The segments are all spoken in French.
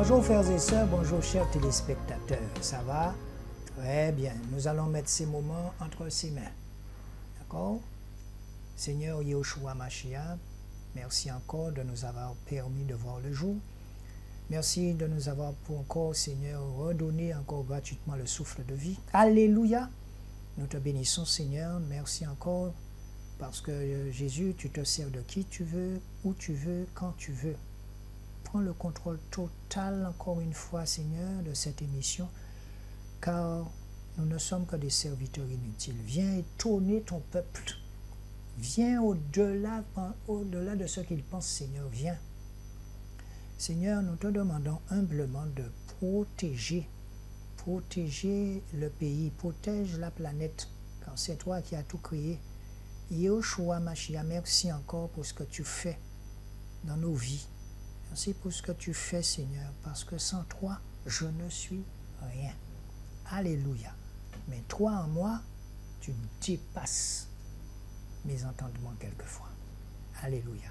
Bonjour frères et sœurs, bonjour chers téléspectateurs, ça va? Très bien, nous allons mettre ces moments entre ses mains, d'accord? Seigneur Yahushua Mashiach, merci encore de nous avoir permis de voir le jour. Merci de nous avoir pour encore, Seigneur, redonné encore gratuitement le souffle de vie. Alléluia! Nous te bénissons, Seigneur. Merci encore parce que Jésus, tu te sers de qui tu veux, où tu veux, quand tu veux. Prends le contrôle total, encore une fois, Seigneur, de cette émission, car nous ne sommes que des serviteurs inutiles. Viens étonner ton peuple. Viens au-delà de ce qu'il pense, Seigneur. Viens. Seigneur, nous te demandons humblement de protéger le pays, protège la planète, car c'est toi qui as tout créé. Yahushua Mashiach, merci encore pour ce que tu fais dans nos vies. Merci pour ce que tu fais, Seigneur, parce que sans toi, je ne suis rien. Alléluia. Mais toi en moi, tu dépasses mes entendements quelquefois. Alléluia.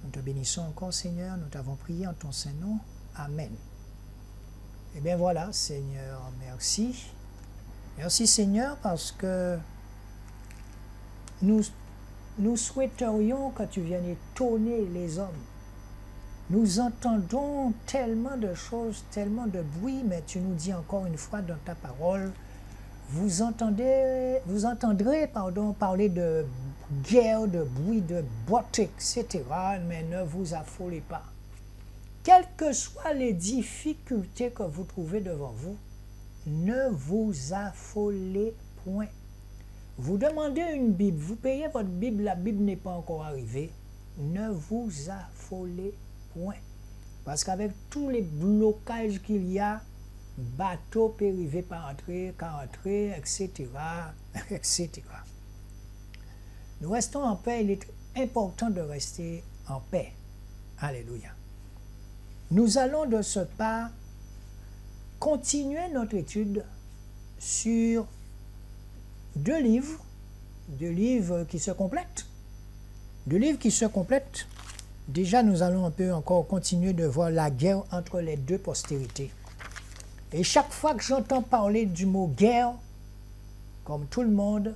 Nous te bénissons encore, Seigneur. Nous t'avons prié en ton Saint-Nom. Amen. Eh bien voilà, Seigneur, merci. Merci, Seigneur, parce que nous souhaiterions que tu viennes étonner les hommes. Nous entendons tellement de choses, tellement de bruit, mais tu nous dis encore une fois dans ta parole, vous entendrez parler de guerre, de bruit, de bottes, etc., mais ne vous affolez pas. Quelles que soient les difficultés que vous trouvez devant vous, ne vous affolez point. Vous demandez une Bible, vous payez votre Bible, la Bible n'est pas encore arrivée. Ne vous affolez point. Parce qu'avec tous les blocages qu'il y a, bateau peut arriver par entrer, qu'à entrer, etc., etc. Nous restons en paix, il est important de rester en paix. Alléluia. Nous allons de ce pas continuer notre étude sur deux livres qui se complètent. Déjà, nous allons un peu encore continuer de voir la guerre entre les deux postérités. Et chaque fois que j'entends parler du mot guerre, comme tout le monde,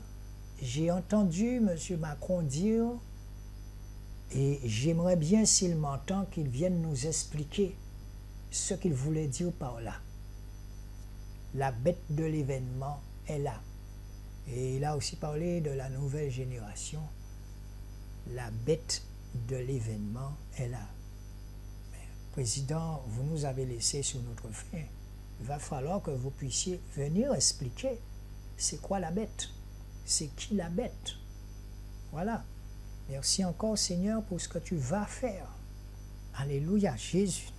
j'ai entendu M. Macron dire, et j'aimerais bien, s'il m'entend, qu'il vienne nous expliquer ce qu'il voulait dire par là. La bête de l'événement est là. Et il a aussi parlé de la nouvelle génération. La bête de l'événement est là. Mais, Président, vous nous avez laissé sur notre faim. Il va falloir que vous puissiez venir expliquer c'est quoi la bête, c'est qui la bête. Voilà. Merci encore, Seigneur, pour ce que tu vas faire. Alléluia, Jésus.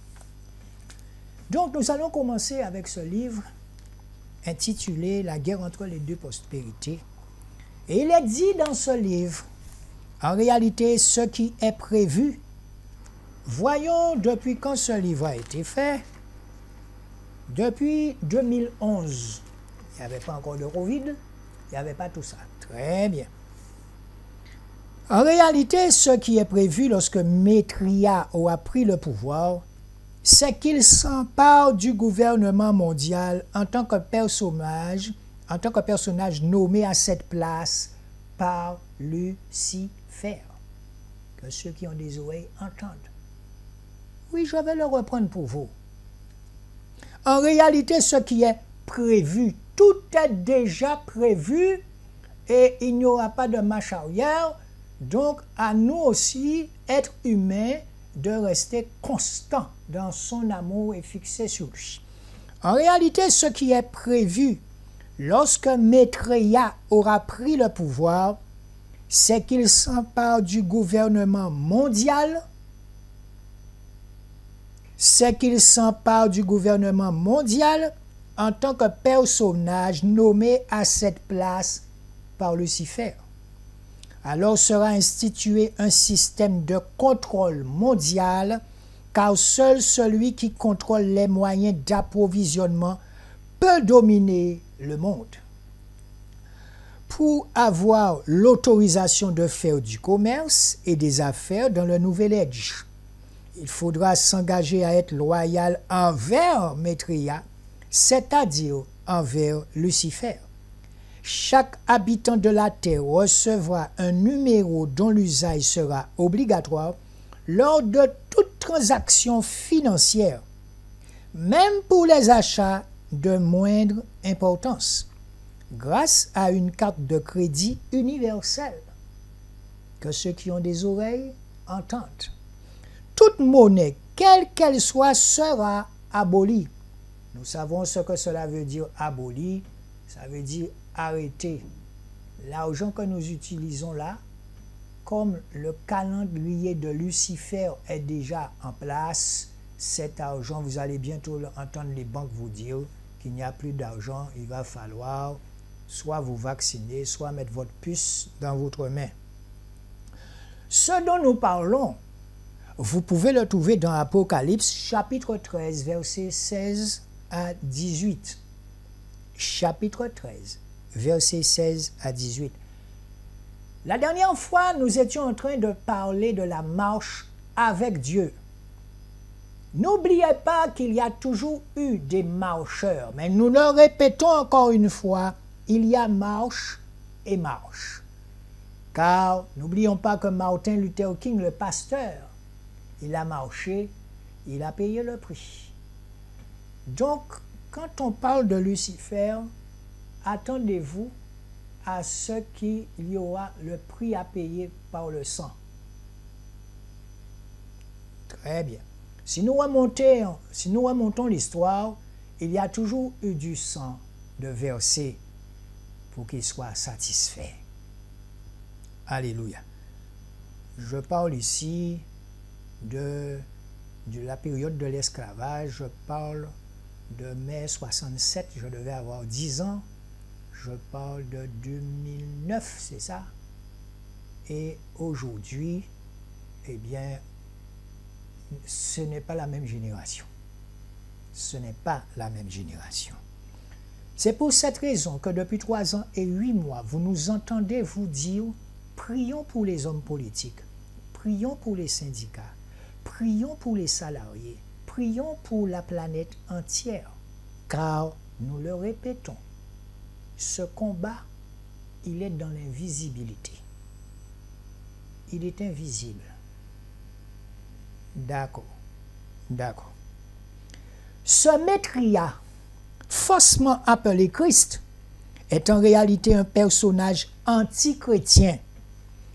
Donc, nous allons commencer avec ce livre intitulé « La guerre entre les deux prospérités ». Et il est dit dans ce livre, en réalité, ce qui est prévu. Voyons depuis quand ce livre a été fait. Depuis 2011. Il n'y avait pas encore de Covid, il n'y avait pas tout ça. Très bien. En réalité, ce qui est prévu lorsque Maitreya aura pris le pouvoir, c'est qu'il s'empare du gouvernement mondial en tant que personnage nommé à cette place par Lucifer. Que ceux qui ont des oreilles entendent. Oui, je vais le reprendre pour vous. En réalité, ce qui est prévu, tout est déjà prévu et il n'y aura pas de marche arrière. Donc, à nous aussi, êtres humains, de rester constant dans son amour et fixé sur lui. En réalité, ce qui est prévu lorsque Maitreya aura pris le pouvoir, c'est qu'il s'empare du gouvernement mondial. C'est qu'il s'empare du gouvernement mondial en tant que personnage nommé à cette place par Lucifer. Alors sera institué un système de contrôle mondial, car seul celui qui contrôle les moyens d'approvisionnement peut dominer le monde. Pour avoir l'autorisation de faire du commerce et des affaires dans le Nouvel Age, il faudra s'engager à être loyal envers Maitreya, c'est-à-dire envers Lucifer. Chaque habitant de la terre recevra un numéro dont l'usage sera obligatoire lors de toute transaction financière, même pour les achats de moindre importance, grâce à une carte de crédit universelle. Que ceux qui ont des oreilles entendent. Toute monnaie, quelle qu'elle soit, sera abolie. Nous savons ce que cela veut dire abolie. Ça veut dire arrêter. L'argent que nous utilisons là, comme le calendrier de Lucifer est déjà en place, cet argent, vous allez bientôt entendre les banques vous dire qu'il n'y a plus d'argent, il va falloir soit vous vacciner, soit mettre votre puce dans votre main. Ce dont nous parlons, vous pouvez le trouver dans Apocalypse, chapitre 13, versets 16 à 18. Chapitre 13, versets 16 à 18. La dernière fois, nous étions en train de parler de la marche avec Dieu. N'oubliez pas qu'il y a toujours eu des marcheurs, mais nous le répétons encore une fois, il y a marche et marche. Car n'oublions pas que Martin Luther King, le pasteur, il a marché, il a payé le prix. Donc, quand on parle de Lucifer, attendez-vous à ce qu'il y aura le prix à payer par le sang. Très bien. Si nous remontons l'histoire, il y a toujours eu du sang de verser pour qu'il soit satisfait. Alléluia. Je parle ici de la période de l'esclavage. Je parle de mai 67, je devais avoir 10 ans. Je parle de 2009, c'est ça? Et aujourd'hui, eh bien, ce n'est pas la même génération. Ce n'est pas la même génération. C'est pour cette raison que depuis 3 ans et 8 mois, vous nous entendez vous dire « Prions pour les hommes politiques, prions pour les syndicats, prions pour les salariés, prions pour la planète entière. » Car, nous le répétons, ce combat, il est dans l'invisibilité. Il est invisible. D'accord. D'accord. Ce Maitreya, faussement appelé Christ, est en réalité un personnage anti-chrétien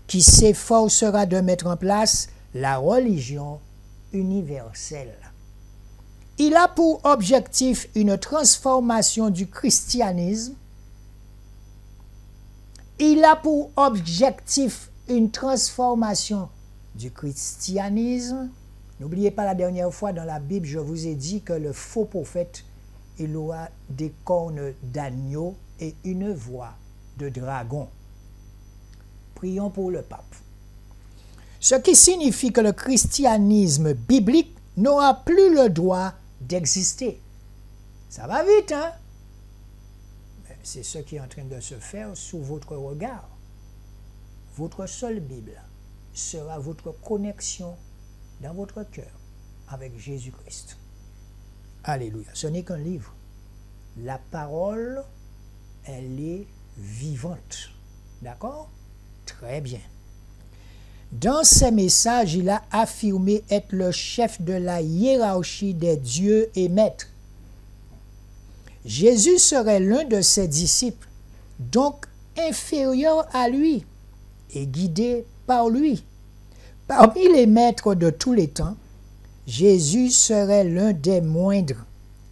qui s'efforcera de mettre en place la religion universelle. Il a pour objectif une transformation du christianisme. Il a pour objectif une transformation du christianisme. N'oubliez pas, la dernière fois dans la Bible, je vous ai dit que le faux prophète, il aura des cornes d'agneau et une voix de dragon. Prions pour le pape. Ce qui signifie que le christianisme biblique n'aura plus le droit d'exister. Ça va vite, hein? C'est ce qui est en train de se faire sous votre regard. Votre seule Bible sera votre connexion dans votre cœur avec Jésus-Christ. Alléluia. Ce n'est qu'un livre. La parole, elle est vivante. D'accord? Très bien. Dans ses messages, il a affirmé être le chef de la hiérarchie des dieux et maîtres. Jésus serait l'un de ses disciples, donc inférieur à lui et guidé par lui. Parmi les maîtres de tous les temps, Jésus serait l'un des moindres,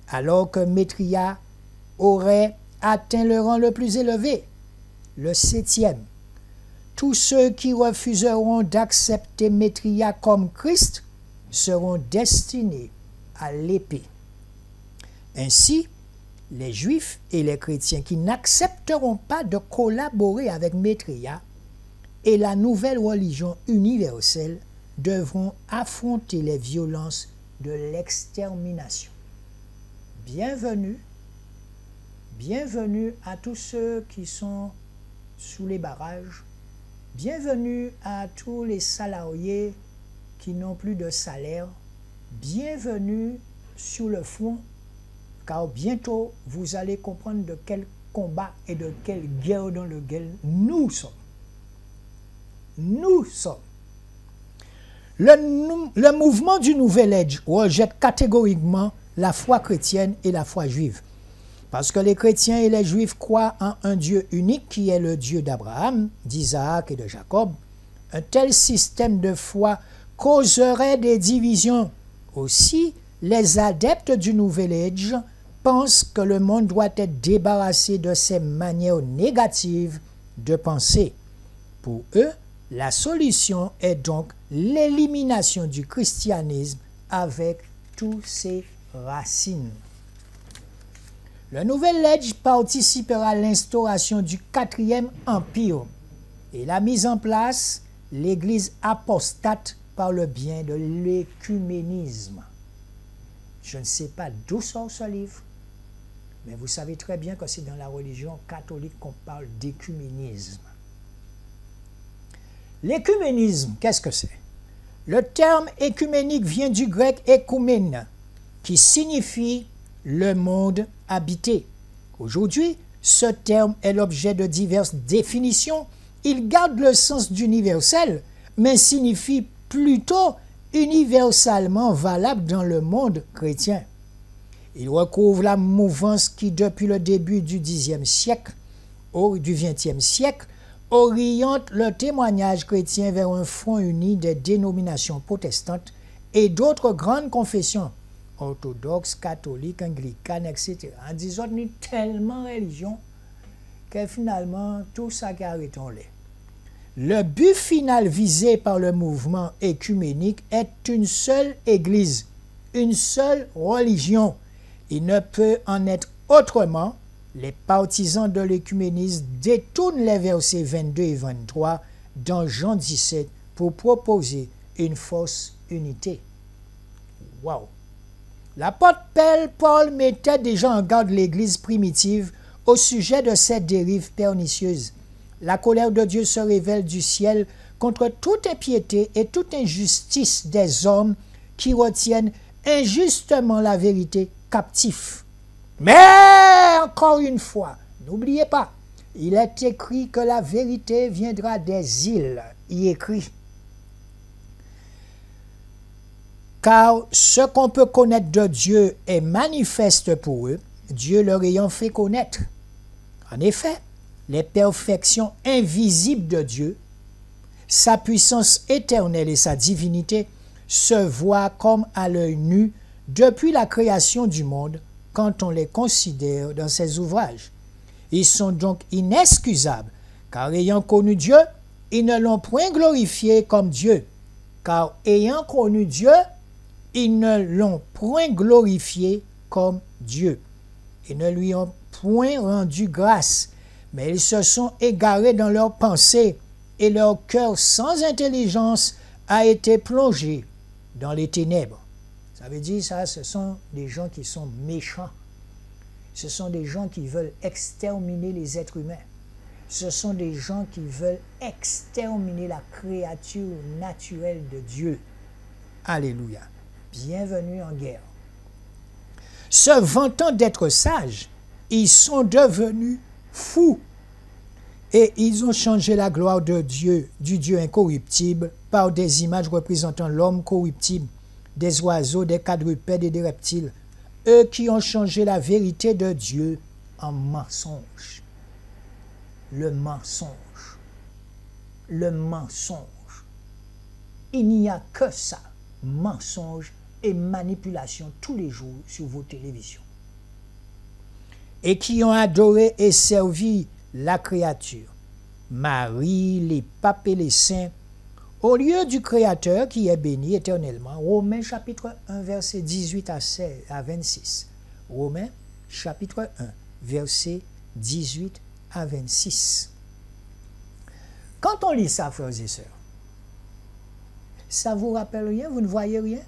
alors que Maitreya aurait atteint le rang le plus élevé, le 7e. Tous ceux qui refuseront d'accepter Maitreya comme Christ seront destinés à l'épée. Ainsi, les Juifs et les chrétiens qui n'accepteront pas de collaborer avec Maitreya et la nouvelle religion universelle devront affronter les violences de l'extermination. Bienvenue, bienvenue à tous ceux qui sont sous les barrages, bienvenue à tous les salariés qui n'ont plus de salaire, bienvenue sur le front, car bientôt vous allez comprendre de quel combat et de quelle guerre dans lequel nous sommes. Nous sommes. Le mouvement du Nouvel Âge rejette catégoriquement la foi chrétienne et la foi juive. Parce que les chrétiens et les juifs croient en un Dieu unique qui est le Dieu d'Abraham, d'Isaac et de Jacob. Un tel système de foi causerait des divisions. Aussi, les adeptes du Nouvel Âge pensent que le monde doit être débarrassé de ces manières négatives de penser. Pour eux, la solution est donc l'élimination du christianisme avec toutes ses racines. Le Nouvel Âge participera à l'instauration du 4e Empire et la mise en place l'Église apostate par le biais de l'écuménisme. Je ne sais pas d'où sort ce livre, mais vous savez très bien que c'est dans la religion catholique qu'on parle d'écuménisme. L'écuménisme, qu'est-ce que c'est? Le terme écuménique vient du grec ékumène, qui signifie le monde habité. Aujourd'hui, ce terme est l'objet de diverses définitions. Il garde le sens d'universel, mais signifie plutôt universellement valable dans le monde chrétien. Il recouvre la mouvance qui, depuis le début du XXe siècle, du XXe siècle, oriente le témoignage chrétien vers un front uni des dénominations protestantes et d'autres grandes confessions, orthodoxes, catholiques, anglicanes, etc. En disant qu'il y a tellement de religions que finalement tout ça qui arrête en l'air. Le but final visé par le mouvement écuménique est une seule Église, une seule religion. Il ne peut en être autrement. Les partisans de l'écuménisme détournent les versets 22 et 23 dans Jean 17 pour proposer une fausse unité. Waouh! L'apôtre Paul mettait déjà en garde l'Église primitive au sujet de cette dérive pernicieuse. La colère de Dieu se révèle du ciel contre toute impiété et toute injustice des hommes qui retiennent injustement la vérité captive. Mais, encore une fois, n'oubliez pas, il est écrit que la vérité viendra des îles, y écrit. Car ce qu'on peut connaître de Dieu est manifeste pour eux, Dieu leur ayant fait connaître. En effet, les perfections invisibles de Dieu, sa puissance éternelle et sa divinité se voient comme à l'œil nu depuis la création du monde quand on les considère dans ses ouvrages. Ils sont donc inexcusables, car ayant connu Dieu, ils ne l'ont point glorifié comme Dieu, car ayant connu Dieu, ils ne l'ont point glorifié comme Dieu. Ils ne lui ont point rendu grâce, mais ils se sont égarés dans leurs pensées, et leur cœur sans intelligence a été plongé dans les ténèbres. Ça veut dire ça, ce sont des gens qui sont méchants. Ce sont des gens qui veulent exterminer les êtres humains. Ce sont des gens qui veulent exterminer la créature naturelle de Dieu. Alléluia. Bienvenue en guerre. Se vantant d'être sages, ils sont devenus fous. Et ils ont changé la gloire de Dieu, du Dieu incorruptible, par des images représentant l'homme corruptible, des oiseaux, des quadrupèdes et des reptiles. Eux qui ont changé la vérité de Dieu en mensonge. Le mensonge. Le mensonge. Il n'y a que ça. Mensonge et manipulation tous les jours sur vos télévisions. Et qui ont adoré et servi la créature, Marie, les papes et les saints, au lieu du Créateur qui est béni éternellement. Romains chapitre 1, verset 18 à 26. Romains chapitre 1, verset 18 à 26. Quand on lit ça, frères et sœurs, ça vous rappelle rien? Vous ne voyez rien?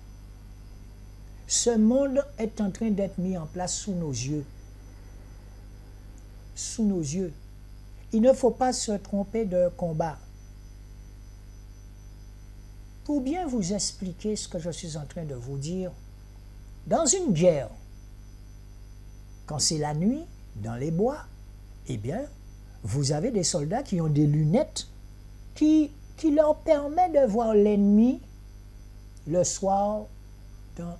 Ce monde est en train d'être mis en place sous nos yeux. Sous nos yeux. Il ne faut pas se tromper de combat. pour bien vous expliquer ce que je suis en train de vous dire. Dans une guerre, quand c'est la nuit, dans les bois, eh bien, vous avez des soldats qui ont des lunettes qui leur permettent de voir l'ennemi le soir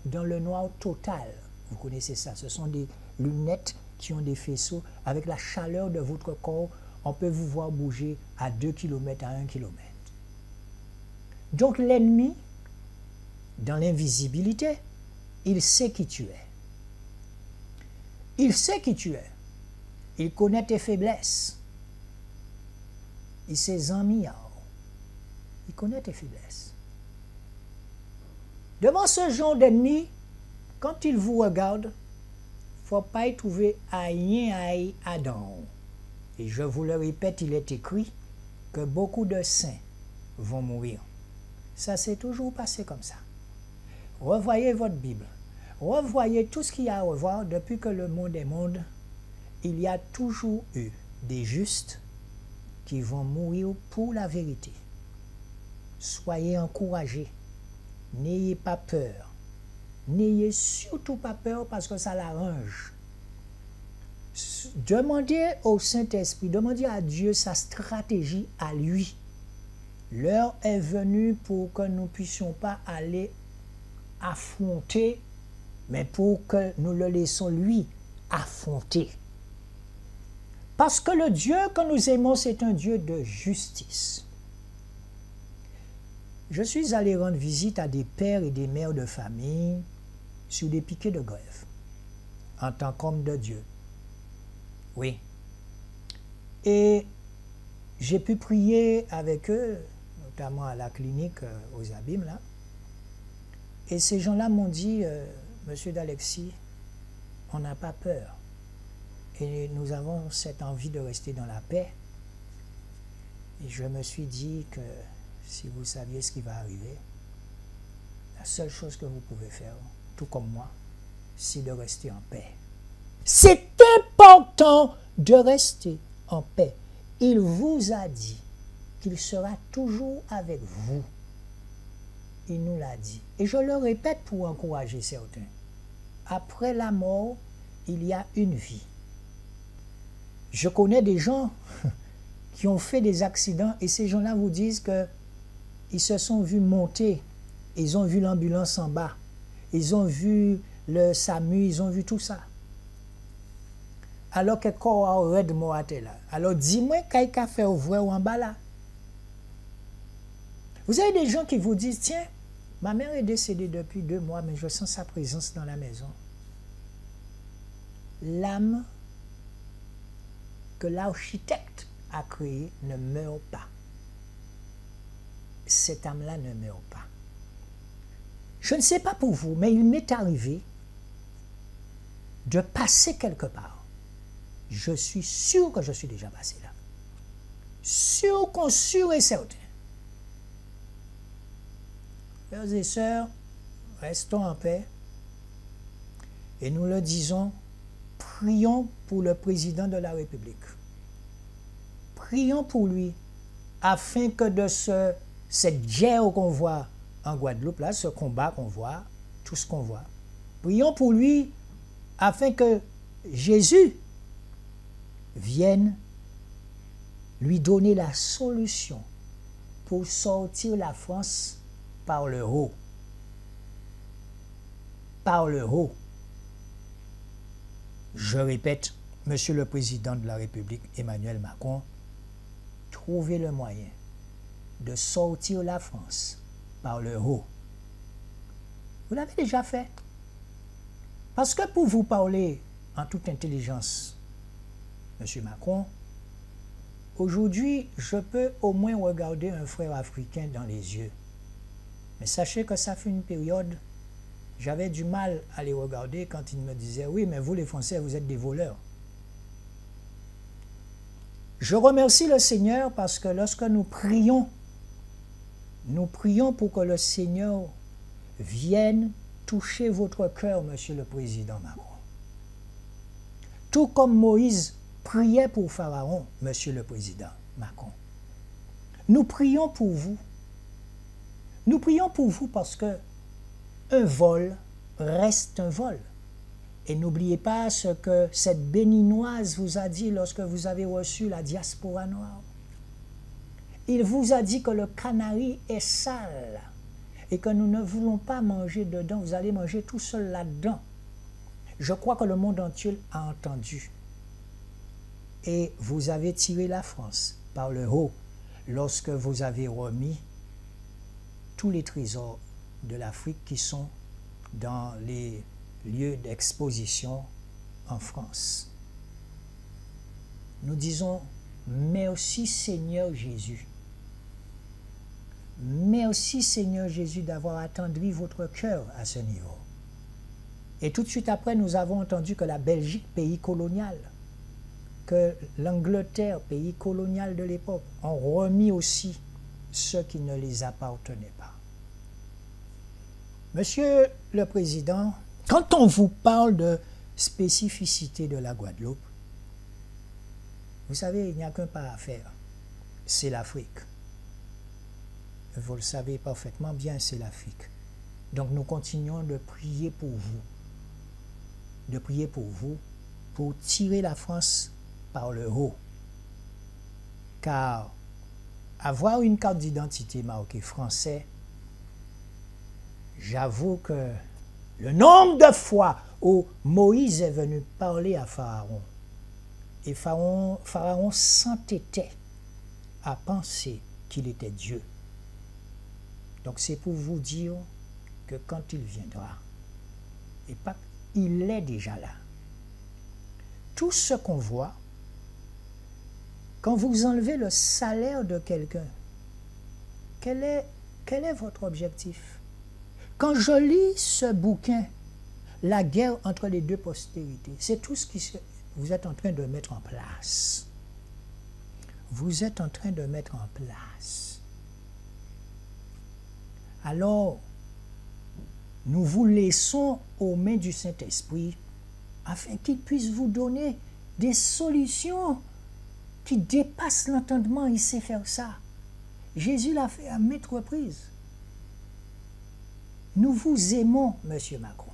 dans le noir total. Vous connaissez ça, ce sont des lunettes qui ont des faisceaux. Avec la chaleur de votre corps, on peut vous voir bouger à 2 km, à 1 km. Donc l'ennemi, dans l'invisibilité, il sait qui tu es. Il sait qui tu es. Il connaît tes faiblesses. Il sait en milliards. Il connaît tes faiblesses. Devant ce genre d'ennemi, quand il vous regarde, il ne faut pas y trouver rien à dedans. Et je vous le répète, il est écrit que beaucoup de saints vont mourir. Ça s'est toujours passé comme ça. Revoyez votre Bible. Revoyez tout ce qu'il y a à revoir depuis que le monde est monde. Il y a toujours eu des justes qui vont mourir pour la vérité. Soyez encouragés. N'ayez pas peur. N'ayez surtout pas peur parce que ça l'arrange. Demandez au Saint-Esprit, demandez à Dieu sa stratégie à lui. L'heure est venue pour que nous ne puissions pas aller affronter, mais pour que nous le laissons lui affronter. Parce que le Dieu que nous aimons, c'est un Dieu de justice. Je suis allé rendre visite à des pères et des mères de famille sur des piquets de grève, en tant qu'homme de Dieu. Oui. Et j'ai pu prier avec eux, notamment à la clinique aux Abîmes, là. Et ces gens-là m'ont dit, Monsieur D'Alexis, on n'a pas peur. Et nous avons cette envie de rester dans la paix. Et je me suis dit que si vous saviez ce qui va arriver, la seule chose que vous pouvez faire, tout comme moi, c'est de rester en paix. C'est important de rester en paix. Il vous a dit qu'il sera toujours avec vous. Il nous l'a dit. Et je le répète pour encourager certains. Après la mort, il y a une vie. Je connais des gens qui ont fait des accidents et ces gens-là vous disent qu'ils se sont vus monter, ils ont vu l'ambulance en bas, ils ont vu le SAMU, ils ont vu tout ça. Alors que quoi aurait de moi là. Alors dis-moi qu'est-ce qu'a fait au vrai ou en bas là. Vous avez des gens qui vous disent, tiens, ma mère est décédée depuis 2 mois, mais je sens sa présence dans la maison. L'âme que l'architecte a créée ne meurt pas. Cette âme-là ne meurt pas. Je ne sais pas pour vous, mais il m'est arrivé de passer quelque part. Je suis sûr que je suis déjà passé là. Sûr et certain. Frères et sœurs, restons en paix et nous le disons, prions pour le président de la République. Prions pour lui afin que de cette guerre qu'on voit en Guadeloupe, là, ce combat qu'on voit, tout ce qu'on voit, prions pour lui afin que Jésus vienne lui donner la solution pour sortir la France par le haut. Par le haut. Je répète, Monsieur le Président de la République, Emmanuel Macron, trouvez le moyen de sortir la France par le haut. Vous l'avez déjà fait. Parce que pour vous parler en toute intelligence, Monsieur Macron, aujourd'hui, je peux au moins regarder un frère africain dans les yeux. Mais sachez que ça fait une période, j'avais du mal à les regarder quand ils me disaient « Oui, mais vous les Français, vous êtes des voleurs. » Je remercie le Seigneur parce que lorsque nous prions pour que le Seigneur vienne toucher votre cœur, Monsieur le Président Macron. Tout comme Moïse priait pour Pharaon, Monsieur le Président Macron. Nous prions pour vous. Nous prions pour vous parce que un vol reste un vol. Et n'oubliez pas ce que cette béninoise vous a dit lorsque vous avez reçu la diaspora noire. Il vous a dit que le canari est sale et que nous ne voulons pas manger dedans, vous allez manger tout seul là-dedans. Je crois que le monde entier a entendu. Et vous avez tiré la France par le haut lorsque vous avez remis tous les trésors de l'Afrique qui sont dans les lieux d'exposition en France. Nous disons merci Seigneur Jésus. Merci Seigneur Jésus d'avoir attendri votre cœur à ce niveau. Et tout de suite après, nous avons entendu que la Belgique, pays colonial, que l'Angleterre, pays colonial de l'époque, ont remis aussi ce qui ne les appartenait pas. Monsieur le Président, quand on vous parle de spécificité de la Guadeloupe, vous savez, il n'y a qu'un pas à faire, c'est l'Afrique. Vous le savez parfaitement bien, c'est l'Afrique. Donc nous continuons de prier pour vous, pour tirer la France par le haut. Car avoir une carte d'identité marquée français, j'avoue que le nombre de fois où Moïse est venu parler à Pharaon, et Pharaon s'entêtait à penser qu'il était Dieu. Donc c'est pour vous dire que quand il viendra, et pas il est déjà là. Tout ce qu'on voit, quand vous enlevez le salaire de quelqu'un, quel est votre objectif? Quand je lis ce bouquin, La guerre entre les deux postérités, c'est tout ce que vous êtes en train de mettre en place. Vous êtes en train de mettre en place. Alors, nous vous laissons aux mains du Saint-Esprit afin qu'il puisse vous donner des solutions qui dépassent l'entendement. Il sait faire ça. Jésus l'a fait à maintes reprises. Nous vous aimons, Monsieur Macron.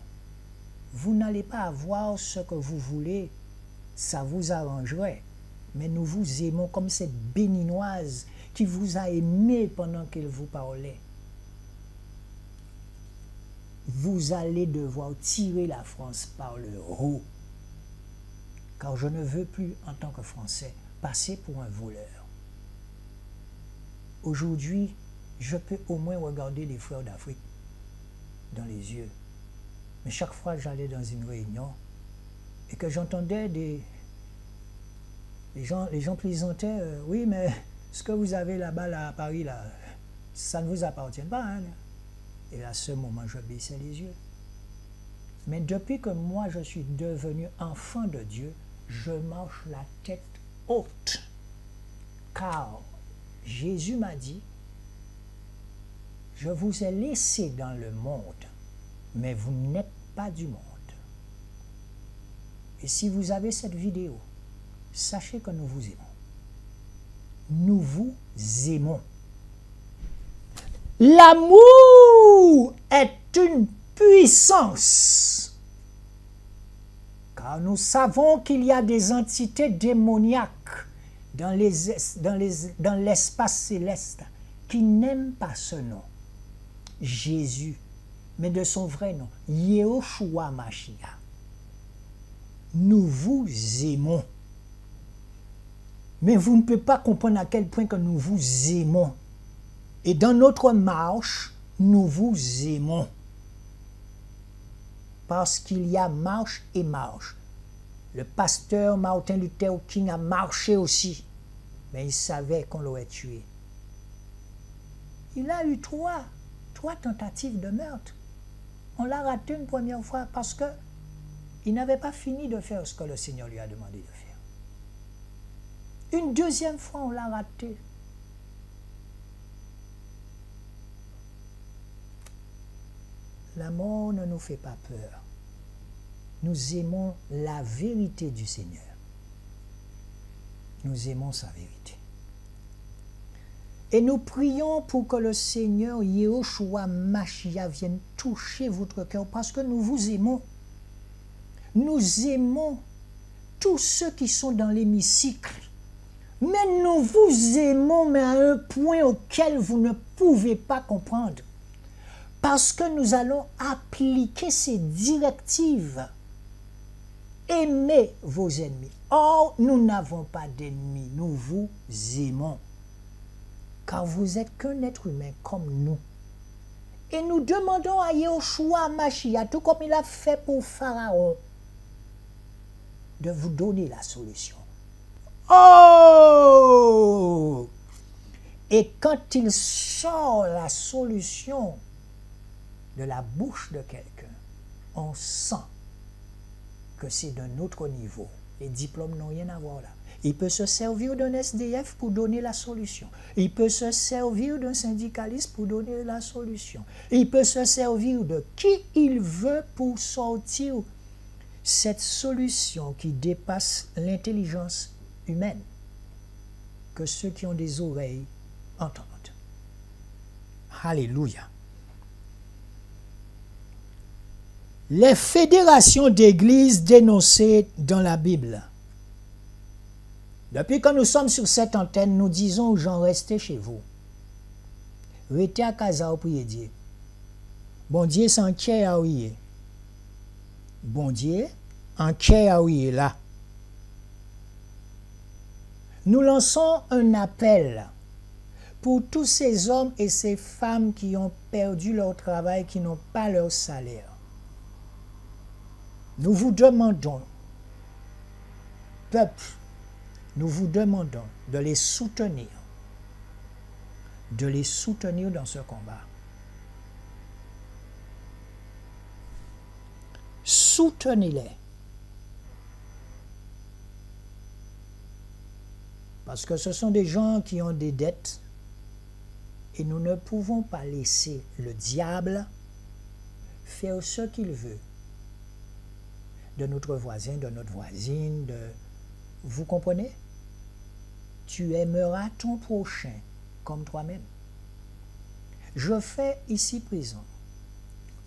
Vous n'allez pas avoir ce que vous voulez, ça vous arrangerait. Mais nous vous aimons comme cette béninoise qui vous a aimé pendant qu'elle vous parlait. Vous allez devoir tirer la France par le haut. Car je ne veux plus, en tant que Français, passer pour un voleur. Aujourd'hui, je peux au moins regarder les frères d'Afrique dans les yeux. Mais chaque fois que j'allais dans une réunion et que j'entendais les gens plaisantaient, oui, mais ce que vous avez là-bas, là, à Paris, là, ça ne vous appartient pas. Hein? Et à ce moment, je baissais les yeux. Mais depuis que moi, je suis devenu enfant de Dieu, je marche la tête haute. Car Jésus m'a dit, je vous ai laissé dans le monde, mais vous n'êtes pas du monde. Et si vous avez cette vidéo, sachez que nous vous aimons. Nous vous aimons. L'amour est une puissance. Car nous savons qu'il y a des entités démoniaques dans l'espace céleste qui n'aiment pas ce nom, Jésus, mais de son vrai nom, Yehoshua Mashiach. Nous vous aimons. Mais vous ne pouvez pas comprendre à quel point que nous vous aimons. Et dans notre marche, nous vous aimons. Parce qu'il y a marche et marche. Le pasteur Martin Luther King a marché aussi, mais il savait qu'on l'aurait tué. Il a eu trois tentatives de meurtre. On l'a raté une première fois parce qu'il n'avait pas fini de faire ce que le Seigneur lui a demandé de faire. Une deuxième fois, on l'a raté. La mort ne nous fait pas peur. Nous aimons la vérité du Seigneur. Nous aimons sa vérité. Et nous prions pour que le Seigneur Yehoshua Mashiach vienne toucher votre cœur parce que nous vous aimons. Nous aimons tous ceux qui sont dans l'hémicycle. Mais nous vous aimons, mais à un point auquel vous ne pouvez pas comprendre. Parce que nous allons appliquer ces directives. Aimez vos ennemis. Or, nous n'avons pas d'ennemis, nous vous aimons. Car vous n'êtes qu'un être humain comme nous. Et nous demandons à Yehoshua Mashiach, tout comme il a fait pour Pharaon, de vous donner la solution. Oh! Et quand il sort la solution de la bouche de quelqu'un, on sent que c'est d'un autre niveau. Les diplômes n'ont rien à voir là. Il peut se servir d'un SDF pour donner la solution. Il peut se servir d'un syndicaliste pour donner la solution. Il peut se servir de qui il veut pour sortir cette solution qui dépasse l'intelligence humaine. Que ceux qui ont des oreilles entendent. Alléluia. Les fédérations d'églises dénoncées dans la Bible. Depuis que nous sommes sur cette antenne, nous disons aux gens, restez chez vous. Restez à casa, priez Dieu. Bon Dieu, c'est en qui à ouiller. Bon Dieu, en qui à ouiller là. Nous lançons un appel pour tous ces hommes et ces femmes qui ont perdu leur travail, qui n'ont pas leur salaire. Nous vous demandons, peuple, nous vous demandons de les soutenir dans ce combat. Soutenez-les. Parce que ce sont des gens qui ont des dettes et nous ne pouvons pas laisser le diable faire ce qu'il veut de notre voisin, de notre voisine, Vous comprenez? Tu aimeras ton prochain comme toi-même. Je fais ici présent.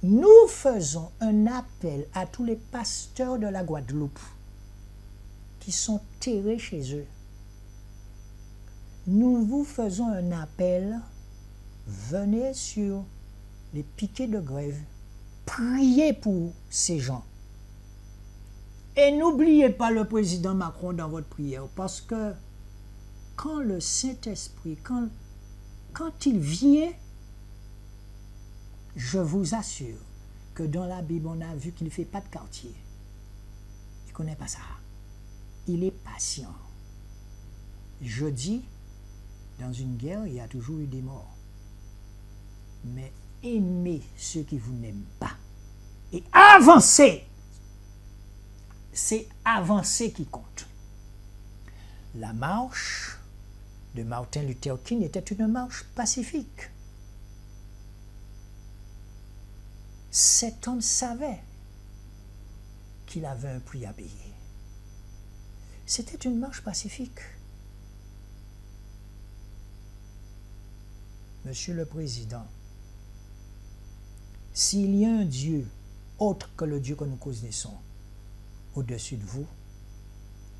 Nous faisons un appel à tous les pasteurs de la Guadeloupe qui sont terrés chez eux. Nous vous faisons un appel. Venez sur les piquets de grève. Priez pour ces gens. Et n'oubliez pas le président Macron dans votre prière, parce que quand le Saint-Esprit, quand il vient, je vous assure que dans la Bible, on a vu qu'il ne fait pas de quartier. Il ne connaît pas ça. Il est patient. Je dis, dans une guerre, il y a toujours eu des morts. Mais aimez ceux qui vous n'aiment pas. Et avancez. C'est avancer qui compte. La marche de Martin Luther King était une marche pacifique. Cet homme savait qu'il avait un prix à payer. C'était une marche pacifique. Monsieur le Président, s'il y a un Dieu autre que le Dieu que nous connaissons au-dessus de vous,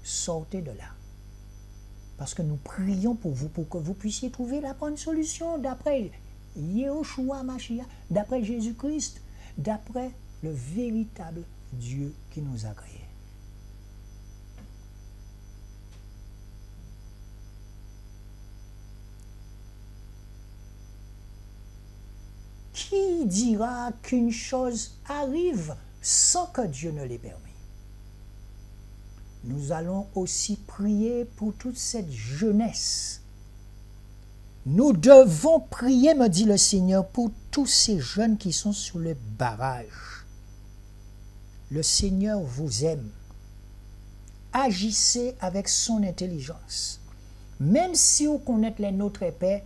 sortez de là. Parce que nous prions pour vous, pour que vous puissiez trouver la bonne solution d'après Yehoshua Mashiach, d'après Jésus-Christ, d'après le véritable Dieu qui nous a créés. Qui dira qu'une chose arrive sans que Dieu ne l'ait permis? Nous allons aussi prier pour toute cette jeunesse. Nous devons prier, me dit le Seigneur, pour tous ces jeunes qui sont sur le barrage. Le Seigneur vous aime. Agissez avec son intelligence. Même si vous connaissez les nôtres épais,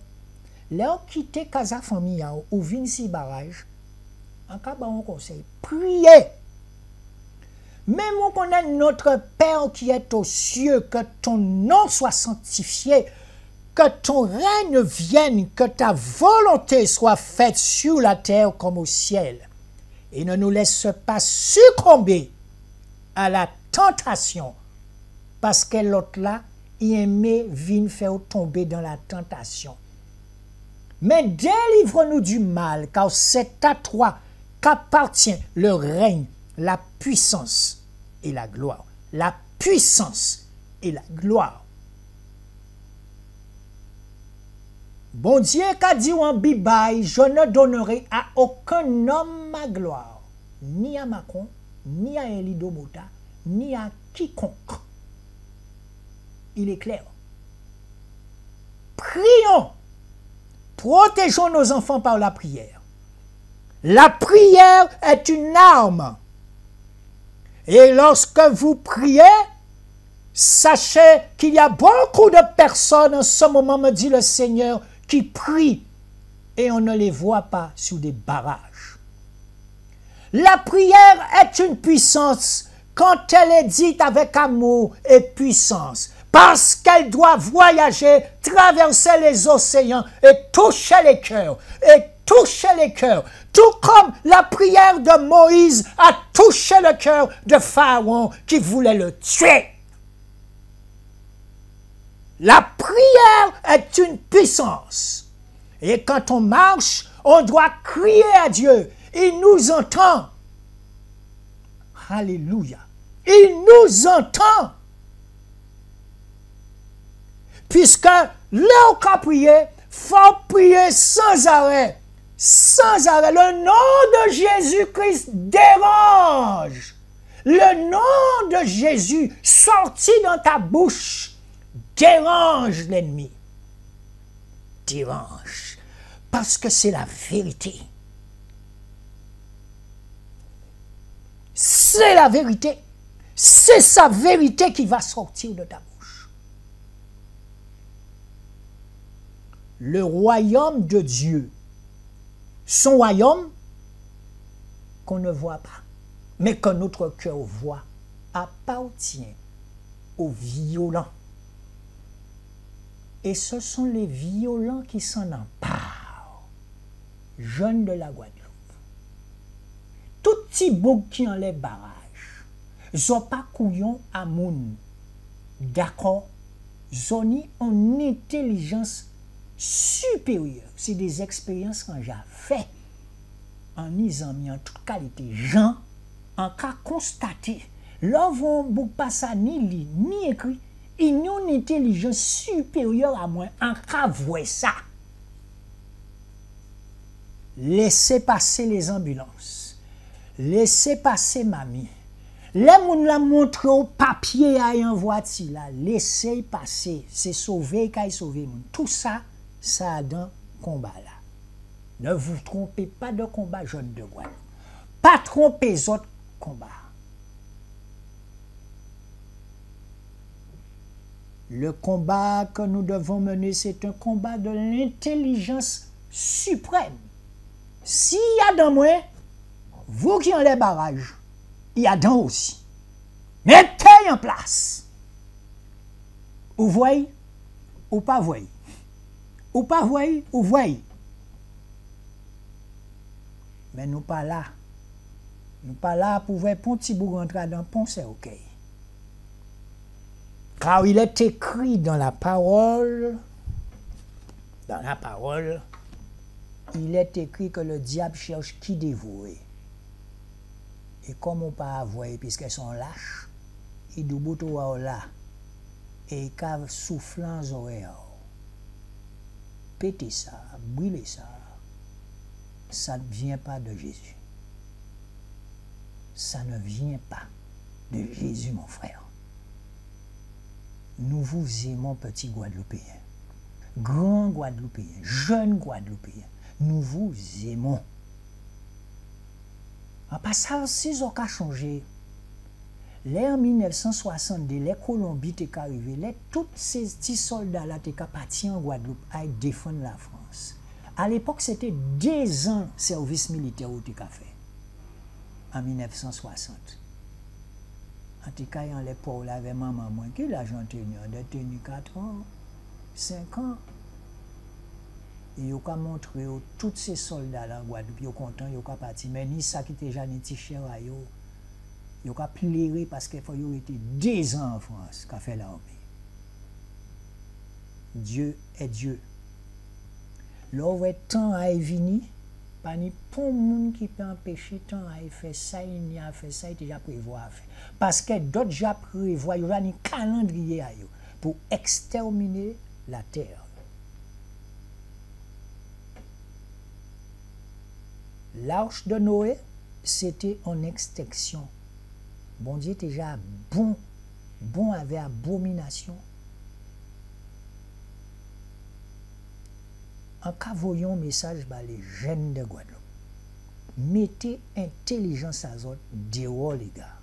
leur quitter casa famille ou vinci barrage, en cas de conseil, priez. Même on connaît notre Père qui est aux cieux, que ton nom soit sanctifié, que ton règne vienne, que ta volonté soit faite sur la terre comme au ciel. Et ne nous laisse pas succomber à la tentation, parce que l'autre là, il aimait venir faire tomber dans la tentation. Mais délivre-nous du mal, car c'est à toi qu'appartient le règne, la puissance et la gloire. La puissance et la gloire. Bon Dieu qu'a dit en Bible, je ne donnerai à aucun homme ma gloire, ni à Macron, ni à Elie Domota, ni à quiconque. Il est clair. Prions. Protégeons nos enfants par la prière. La prière est une arme. Et lorsque vous priez, sachez qu'il y a beaucoup de personnes en ce moment, me dit le Seigneur, qui prient et on ne les voit pas sous des barrages. La prière est une puissance quand elle est dite avec amour et puissance, parce qu'elle doit voyager, traverser les océans et toucher les cœurs, tout comme la prière de Moïse a touché le cœur de Pharaon qui voulait le tuer. La prière est une puissance. Et quand on marche, on doit crier à Dieu. Il nous entend. Alléluia. Il nous entend. Puisque là où on prie, il faut prier sans arrêt. Sans arrêt. Le nom de Jésus-Christ dérange. Le nom de Jésus sorti dans ta bouche dérange l'ennemi. Dérange. Parce que c'est la vérité. C'est la vérité. C'est sa vérité qui va sortir de ta bouche. Le royaume de Dieu, son royaume qu'on ne voit pas, mais que notre cœur voit, appartient aux violents. Et ce sont les violents qui s'en emparent. Jeunes de la Guadeloupe. Tout petit bouc qui en les barrages. Ils pas couillon à moun. D'accord? Ils ont une intelligence supérieure. C'est des expériences que j'ai fait. En lisant, en toute qualité, gens, en cas constaté, l'envoi bouc pas ça ni lit, ni écrit. Ils ont une intelligence supérieure à moi, en cas voir ça. Laissez passer les ambulances. Laissez passer mamie. Les gens la montrent au papier à un voiture là. Laissez passer. C'est sauver qu'il sauver moun. Tout ça, ça a dans combat là. Ne vous trompez pas de combat, jeune de Guadeloupe. Pas tromper les autres combats. Le combat que nous devons mener, c'est un combat de l'intelligence suprême. S'il y a dans moi, vous qui en les barrages, il y a dans aussi. Mettez en place. Ou voyez, ou pas voyez. Ou pas voyez, ou voyez. Mais nous pas là. Nous pas là pour voir un petit bout rentrer dans le pont, c'est ok. Car il est écrit dans la parole, il est écrit que le diable cherche qui dévouer. Et comme on pas avoir, puisqu'elles sont lâches, il doit là, et il cave soufflant aux oreilles. Pétez ça, brûlez ça. Ça ne vient pas de Jésus. Ça ne vient pas de Jésus, mon frère. Nous vous aimons, petits Guadeloupéens, grands Guadeloupéens, jeunes Guadeloupéens. Nous vous aimons. En passant, si vous avez changé, en 1962, les Colombiens étaient arrivés, tous ces petits soldats-là étaient partis en Guadeloupe à défendre la France. À l'époque, c'était 2 ans de service militaire au fait, en 1960. En tout cas, les pauvres avaient maman moins que l'agent tenu, on a tenu 4 ans, 5 ans. Et yo ka montré tous ces soldats là en Guadeloupe, yo content, yo ka parti, mais ni ça qui était jamais ti cher à yo. Yo ka pleurer parce que faut yo été 2 ans en France qu'a fait l'armée. Dieu est Dieu. L'autre temps a venu, pas ni pour monde qui peut empêcher temps a fait ça, il y a fait ça, il déjà prévoir faire. Parce que d'autres déjà prévoient, il y a un calendrier à yo pour exterminer la terre. L'arche de Noé, c'était en extinction. Bon Dieu déjà bon avec abomination. En cas voyons message par les jeunes de Guadeloupe. Mettez intelligence à autres dehors les gars.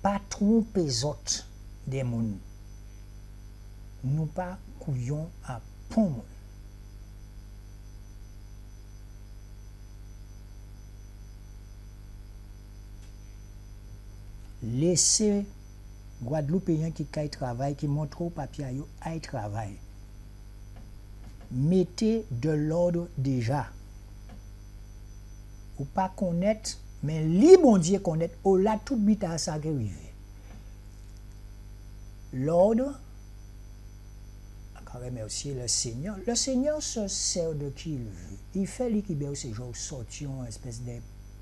Pas tromper les autres des monde. Nous pas couillons à pont monde. Laissez Guadeloupéens qui travaillent, qui montrent au papier à travail. Mettez de l'ordre déjà. Ou pas connaître, mais li bon Dieu connaître, ou là tout bit à ça qui arrive. L'ordre, remercier le Seigneur. Le Seigneur se sert de qui il veut. Il fait l'équilibre ces jours sortir une espèce de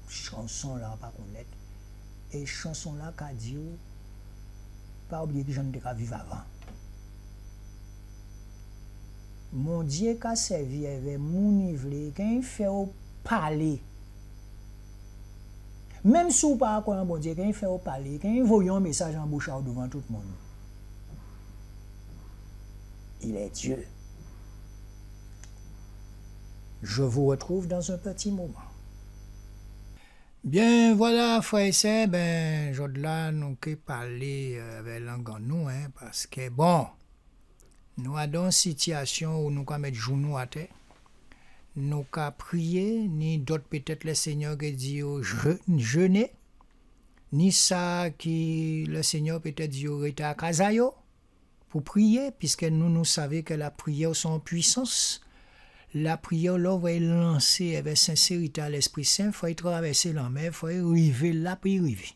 chanson là, pas connaître. Et chanson là qu'a dit, pas oublier que j'en ai qu'à vivre avant. Mon Dieu qu'a servi avec mon niveau, quand il fait au parler. Même si vous ne parlez pas, mon Dieu, quand il fait au parler, quand il voit un message en bouche devant tout le monde. Il est Dieu. Je vous retrouve dans un petit moment. Bien, voilà, frère et sœurs, ben, aujourd'hui, nous allons parler avec langue en nous, parce que, bon, nous avons une situation où nous allons mettre genoux à terre. Nous allons prier, ni d'autres peut-être le Seigneur qui dit jeûner, ni ça qui le Seigneur peut-être dit rester à Kazayo pour prier, puisque nous savons que la prière est en puissance. La prière, là, va être lancée avec sincérité à l'Esprit Saint. Il faut traverser la mer, il faut arriver là pour y arriver.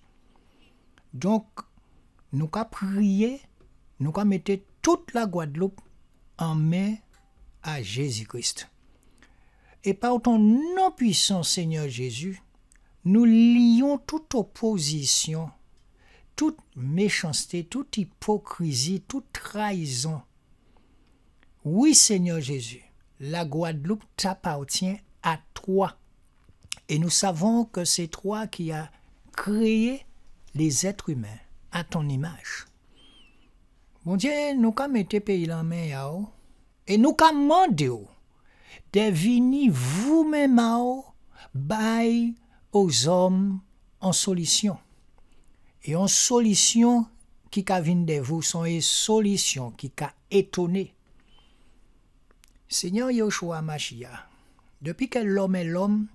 Donc, nous allons prier, nous allons mettre toute la Guadeloupe en main à Jésus-Christ. Et par ton nom puissant, Seigneur Jésus, nous lions toute opposition, toute méchanceté, toute hypocrisie, toute trahison. Oui, Seigneur Jésus, la Guadeloupe t'appartient à toi. Et nous savons que c'est toi qui as créé les êtres humains à ton image. Mon Dieu, nous avons mis pays en main et nous avons demandé de venir vous-même bailler aux hommes en solution. Et en solution qui vient de vous sont des solutions qui étonné. Seigneur Yoshua Mashiach, depuis que l'homme est l'homme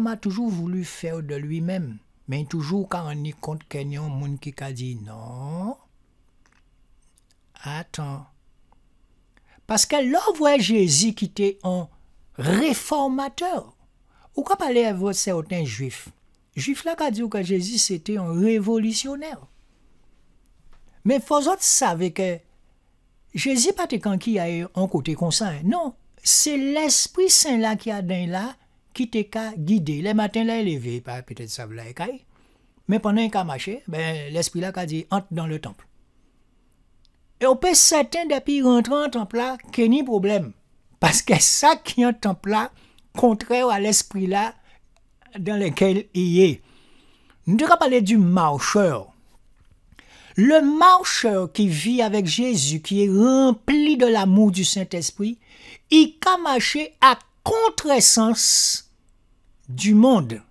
a toujours voulu faire de lui-même, mais toujours quand on y compte qu'il y a un monde qui a dit non. Attends. Parce que là, vous voyez Jésus qui était un réformateur. Ou quand parler avec certains juifs, juifs là qui dit que Jésus c'était un révolutionnaire. Mais faut autres savez que Jésus pas quand qui a un côté comme ça. Non, c'est l'Esprit Saint là qui a dans là qui t'a guidé. Les matins là élevé, pas peut-être ça là mais pendant qu'il a marché, ben l'Esprit là qui dit entre dans le temple. Et on peut certain depuis rentrer en temple là, qu'il n'y a pas de problème. Parce que ça qui est en temple là, contraire à l'esprit là dans lequel il est. Nous devons parler du marcheur. Le marcheur qui vit avec Jésus, qui est rempli de l'amour du Saint-Esprit, il a marché à contresens du monde.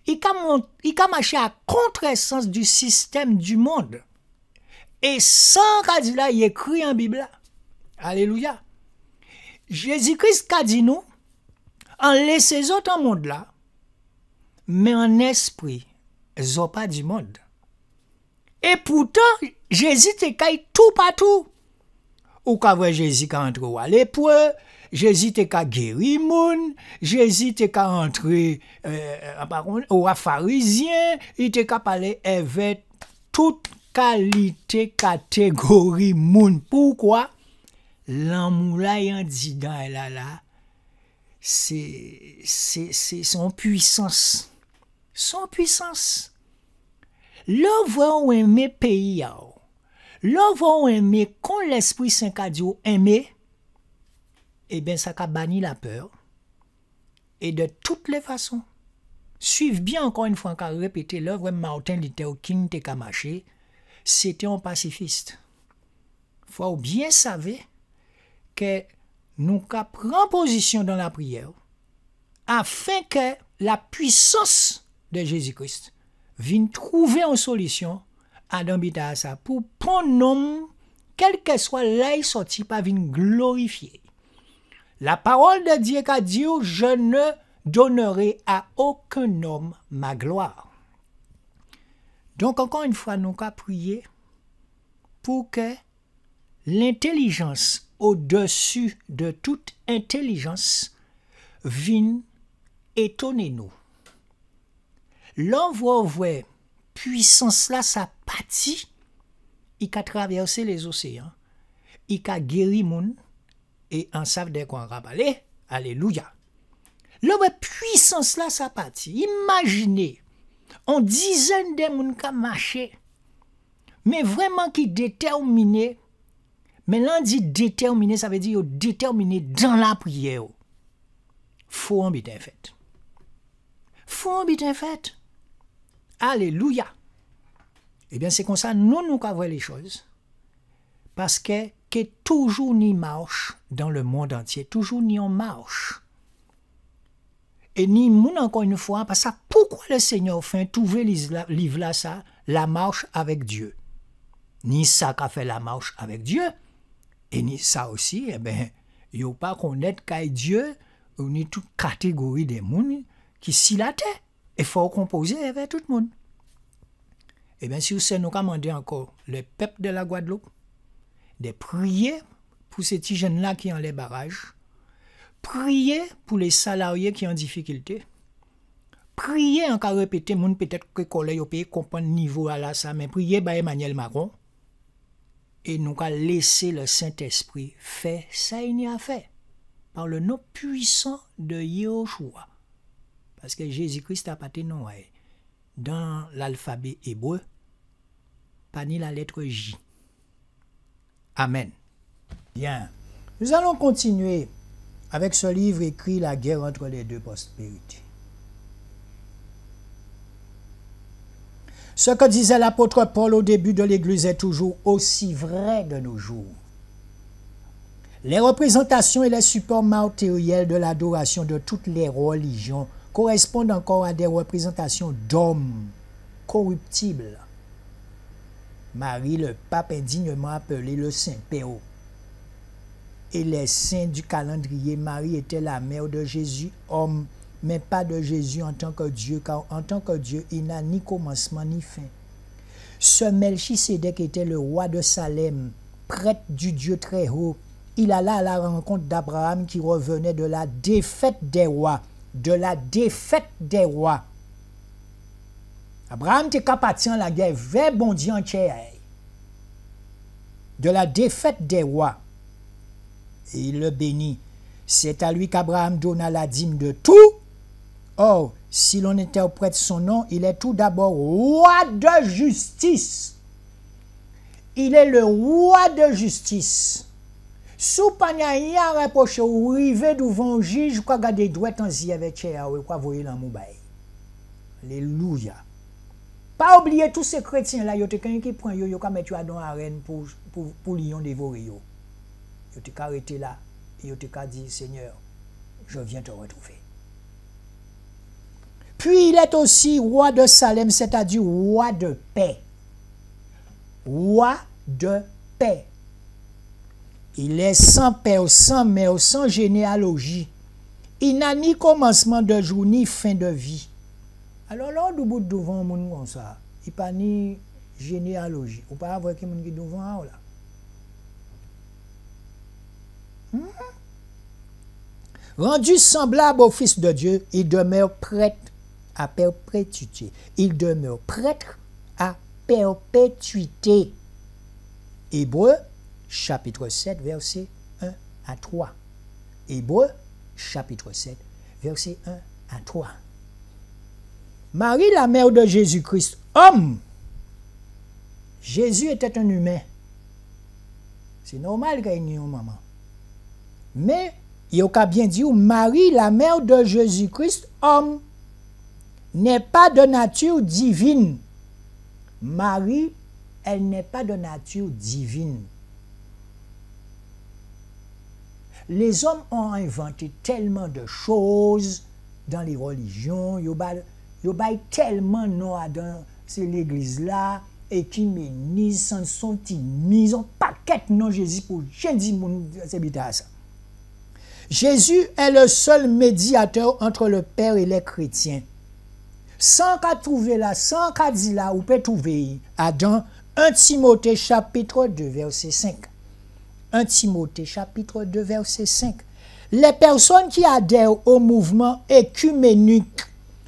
Il a marché à contresens du système du monde. Et sans qu'a dit là, il écrit en Bible là. Alléluia. Jésus-Christ a dit nous, en laissez autres en monde là, mais en esprit, ils n'ont pas du monde. Et pourtant, Jésus te caille tout partout. ou ka vwe Jésus ka entre ou à l'épreuve, Jésus te ka guéri moun, Jésus te ka entre ou à pharisien, il te ka parler avec toute qualité, catégorie moun. Pourquoi? L'amour là, y en dit dans elle là, c'est son puissance. Son puissance. L'on va aimer pays, l'on va aimer quand l'Esprit Saint a dit aimer, eh bien ça a banni la peur. Et de toutes les façons, suivez bien encore une fois, encore répéter, l'œuvre Martin Luther King te marché, c'était un pacifiste. Faut bien savoir que nous prenons position dans la prière afin que la puissance de Jésus-Christ vienne trouver une solution à l'ambita ça pour prendre homme, quel que soit là il sorti, pas venir glorifier. La parole de Dieu qu'a dit, je ne donnerai à aucun homme ma gloire. Donc encore une fois, nous avons prié pour que l'intelligence au-dessus de toute intelligence vienne étonner nous. L'on voit puissance là, ça partit, il a traversé les océans, il a guéri moun, et en savent de quoi on va parler. Alléluia. L'on puissance là, ça partit. Imaginez, on dizaine de moun qui marché, mais vraiment qui déterminé. Mais l'on dit déterminé, ça veut dire déterminé dans la prière. Faut en bien fait. Faut en bien fait. Alléluia. Eh bien, c'est comme ça, nous avons les choses. Parce que toujours ni marche dans le monde entier, toujours ni on marche. Et ni moun encore une fois, parce que pourquoi le Seigneur fait trouver livre là ça, la marche avec Dieu. Ni ça qu'a fait la marche avec Dieu, et ni ça aussi, eh bien, il n'y a pas connaître qu'à Dieu, ou ni toute catégorie de moun qui s'y la terre. Il faut composer avec tout le monde. Eh bien, si vous nous commandez encore le peuple de la Guadeloupe, de prier pour ces petits jeunes-là qui ont les barrages, prier pour les salariés qui ont en difficulté, prier encore répéter, moun peut-être que collègue au pays comprendre niveau à la ça, mais prier par Emmanuel Macron, et nous allons laisser le Saint-Esprit faire ça il y a fait, par le nom puissant de Yahushua. Parce que Jésus-Christ a pâté non dans l'alphabet hébreu, pas ni la lettre J. Amen. Bien. Nous allons continuer avec ce livre écrit La guerre entre les deux prospérités. Ce que disait l'apôtre Paul au début de l'Église est toujours aussi vrai de nos jours. Les représentations et les supports matériels de l'adoration de toutes les religions correspondent encore à des représentations d'hommes corruptibles. Marie, le pape indignement appelé le Saint-Père. Et les saints du calendrier, Marie était la mère de Jésus, homme, mais pas de Jésus en tant que Dieu, car en tant que Dieu, il n'a ni commencement ni fin. Ce Melchisédek était le roi de Salem, prêtre du Dieu très haut. Il alla à la rencontre d'Abraham qui revenait de la défaite des rois. De la défaite des rois. Abraham était capable de la guerre vers bon Dieu entier. De la défaite des rois. Et il le bénit. C'est à lui qu'Abraham donna la dîme de tout. Or, si l'on interprète son nom, il est tout d'abord roi de justice. Il est le roi de justice. Sous panya a reproché ou rivé devant un juge, quoi garder droit en zi avec chéa ou quoi voyer dans moubaï. Alléluia. Pas oublier tous ces chrétiens là, yo te quelqu'un qui prend yo ka mettre dans arène pour lion dévorer yo. Yo te arrêté là et yo te dit Seigneur, je viens te retrouver. Puis il est aussi roi de Salem, c'est-à-dire roi de paix. Roi de paix. Il est sans père, sans mère, sans généalogie. Il n'a ni commencement de jour, ni fin de vie. Alors là, on bout devant moun comme ça. Il n'y a pas ni généalogie. Ou pas avoir quelqu'un qui devant là. Rendu semblable au Fils de Dieu, il demeure prêtre à perpétuité. Il demeure prêtre à perpétuité. Hébreux, chapitre 7, verset 1 à 3. Hébreux, chapitre 7, verset 1 à 3. Marie, la mère de Jésus-Christ, homme. Jésus était un humain. C'est normal qu'il y ait une maman. Mais, il y a bien dit, Marie, la mère de Jésus-Christ, homme, n'est pas de nature divine. Marie, elle n'est pas de nature divine. Les hommes ont inventé tellement de choses dans les religions. Ils ont tellement de noms dans l'église là, écuménisme, sansotimisme, un paquet de noms Jésus pour Jésus, c'est ça. Jésus est le seul médiateur entre le Père et les chrétiens. Sans qu'à trouver là, sans qu'à dire là, vous pouvez trouver dans 1 Timothée chapitre 2, verset 5. 1 Timothée chapitre 2, verset 5. Les personnes qui adhèrent au mouvement écuménique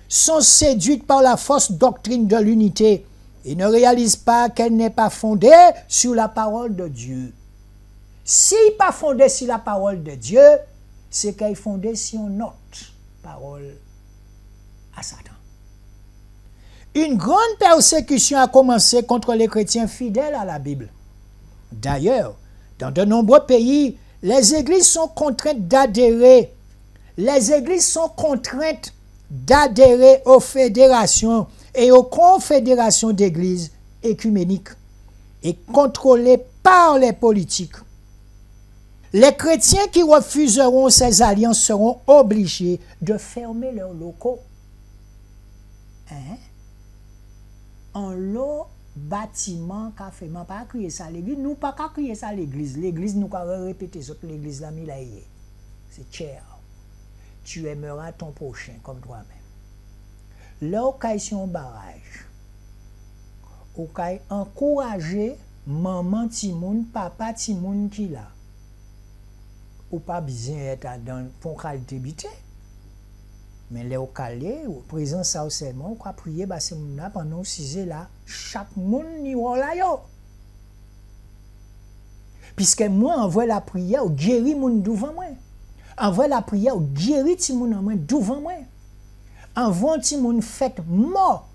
sont séduites par la fausse doctrine de l'unité et ne réalisent pas qu'elle n'est pas fondée sur la parole de Dieu. Si pas fondée sur la parole de Dieu, c'est qu'elle est fondée sur une autre parole à Satan. Une grande persécution a commencé contre les chrétiens fidèles à la Bible. D'ailleurs, dans de nombreux pays, les églises sont contraintes d'adhérer. Les églises sont contraintes d'adhérer aux fédérations et aux confédérations d'églises écuméniques et contrôlées par les politiques. Les chrétiens qui refuseront ces alliances seront obligés de fermer leurs locaux. En l'eau, bâtiment, café, on pas crier ça à l'église, nous pas crier ça à l'église. L'église, nous pas répéter ça, l'église là, c'est cher. Tu aimeras ton prochain comme toi-même. L'occasion barrage. Ou encourager maman Timoun, papa Timoun qui là. Ou pas besoin d'être dans ton qualité habité. Mais les calé, ou présent ça seulement, ou prier bah c'est mon pendant 6 là, chaque monde niveau là yo. Puisque moi envoie la prière, ou guéri moun devant moi. Envoie la prière, ou guéri ti moun en moi devant moi. Envoie ti moun fait mort.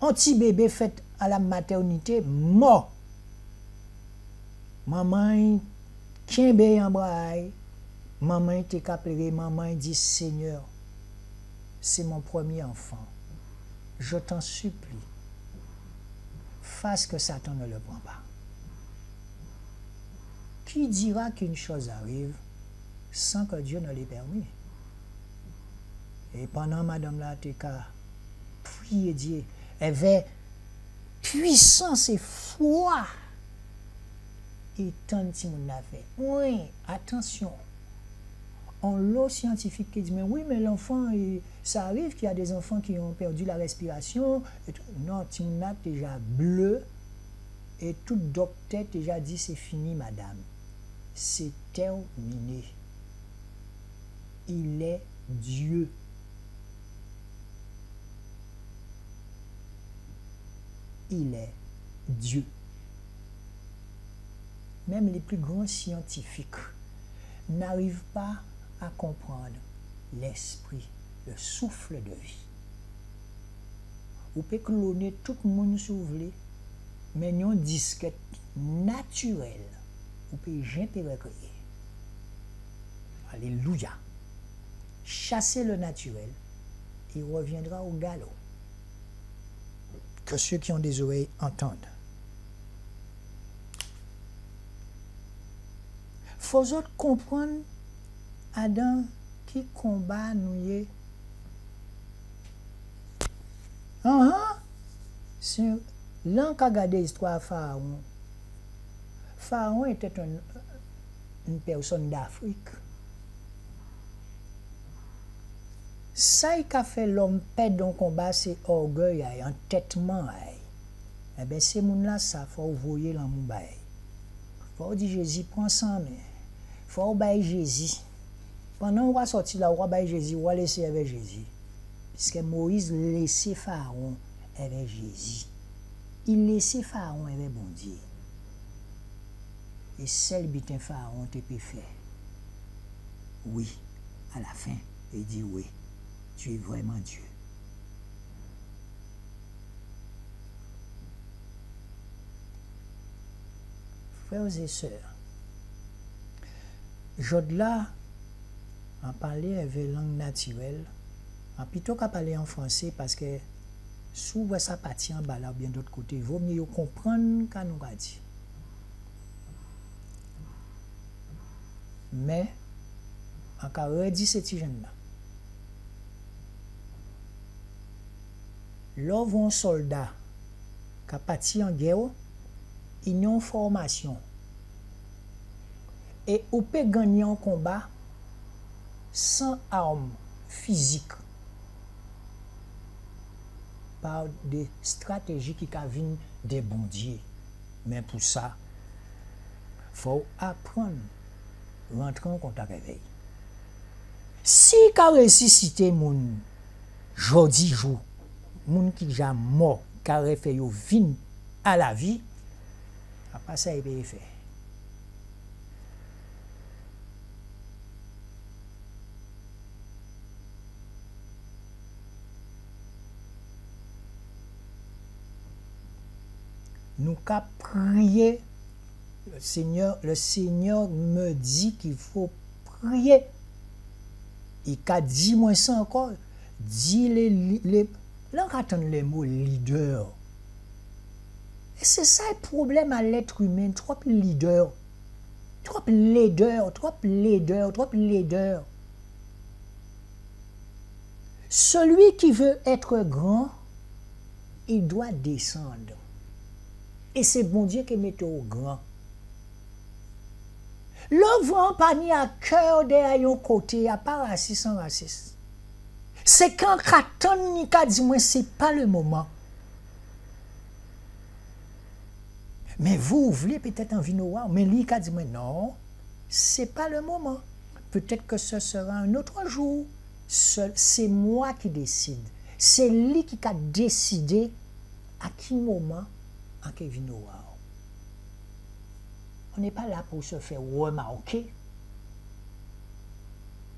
Un petit bébé fait à la maternité mort. Maman kembe en braille. Maman te capéré, maman dit Seigneur, c'est mon premier enfant. Je t'en supplie, fasse que Satan ne le prend pas. Qui dira qu'une chose arrive sans que Dieu ne l'ait permis? Et pendant Madame la Teka, prier Dieu, elle avait puissance et foi. Et tant de monde l'a fait. Oui, attention. On l'eau scientifique qui dit, mais oui, mais l'enfant, ça arrive qu'il y a des enfants qui ont perdu la respiration. Et tout. Non, Timona déjà bleu. Et tout docteur déjà dit, c'est fini, madame. C'est terminé. Il est Dieu. Il est Dieu. Même les plus grands scientifiques n'arrivent pas à comprendre l'esprit, le souffle de vie. Vous pouvez cloner tout le monde si vous voulez, mais une disquette naturelle, vous pouvez jamais recréer. Alléluia. Chassez le naturel, il reviendra au galop. Que ceux qui ont des oreilles entendent. Faut autres comprendre Adam qui combat nous. C'est l'un qui a regardé l'histoire de Pharaon. Pharaon était une personne d'Afrique. Ça qui a fait l'homme perdre dans le combat, c'est orgueil, entêtement. Eh bien, ces gens-là, ça faut voyer dans mon bail. Faut dire Jésus, prends ça, mais faut bailler Jésus. Pendant qu'on va sortir là, on va bailler Jésus, on va laisser avec Jésus. Puisque Moïse laissait Pharaon avec Jésus. Il laissait Pharaon avec bon Dieu. Et seul bitin Pharaon te peut faire. Oui, à la fin, il dit oui, tu es vraiment Dieu. Frères et sœurs, Jodla a parlé avec langue naturelle, a plutôt qu'à parler en français parce que souvent ça partit en bas là ou bien d'autre côté, il vaut mieux comprendre qu'à nous a dit. Mais, encore redit ce petit jeune là. Là, un soldat qui a parti en guerre, il a une formation. Et on peut gagner un combat sans armes physiques. Par des stratégies qui viennent des bons dieux. Mais pour ça, il faut apprendre à rentrer en contact avec. Si tu as ressuscité mon jodi jour, mon qui déjà mort, qui a fait yo vin à la vie, après ça, il peut faire. Nous qu'à prier, le Seigneur me dit qu'il faut prier. Il a dit moi ça encore, dit là on attend les mots leader. Et c'est ça le problème à l'être humain, trop leader. Celui qui veut être grand, il doit descendre. Et c'est bon Dieu qui met au grand. Le vent pas ni à cœur derrière un côté, à part raciste sans raciste. C'est quand Katan ni ka dit moi c'est pas le moment. Mais vous voulez peut-être en vinoir, mais lui a dit moi non, c'est pas le moment. Peut-être que ce sera un autre jour. C'est moi qui décide. C'est lui qui a décidé à quel moment en quel vinoir. On n'est pas là pour se faire remarquer.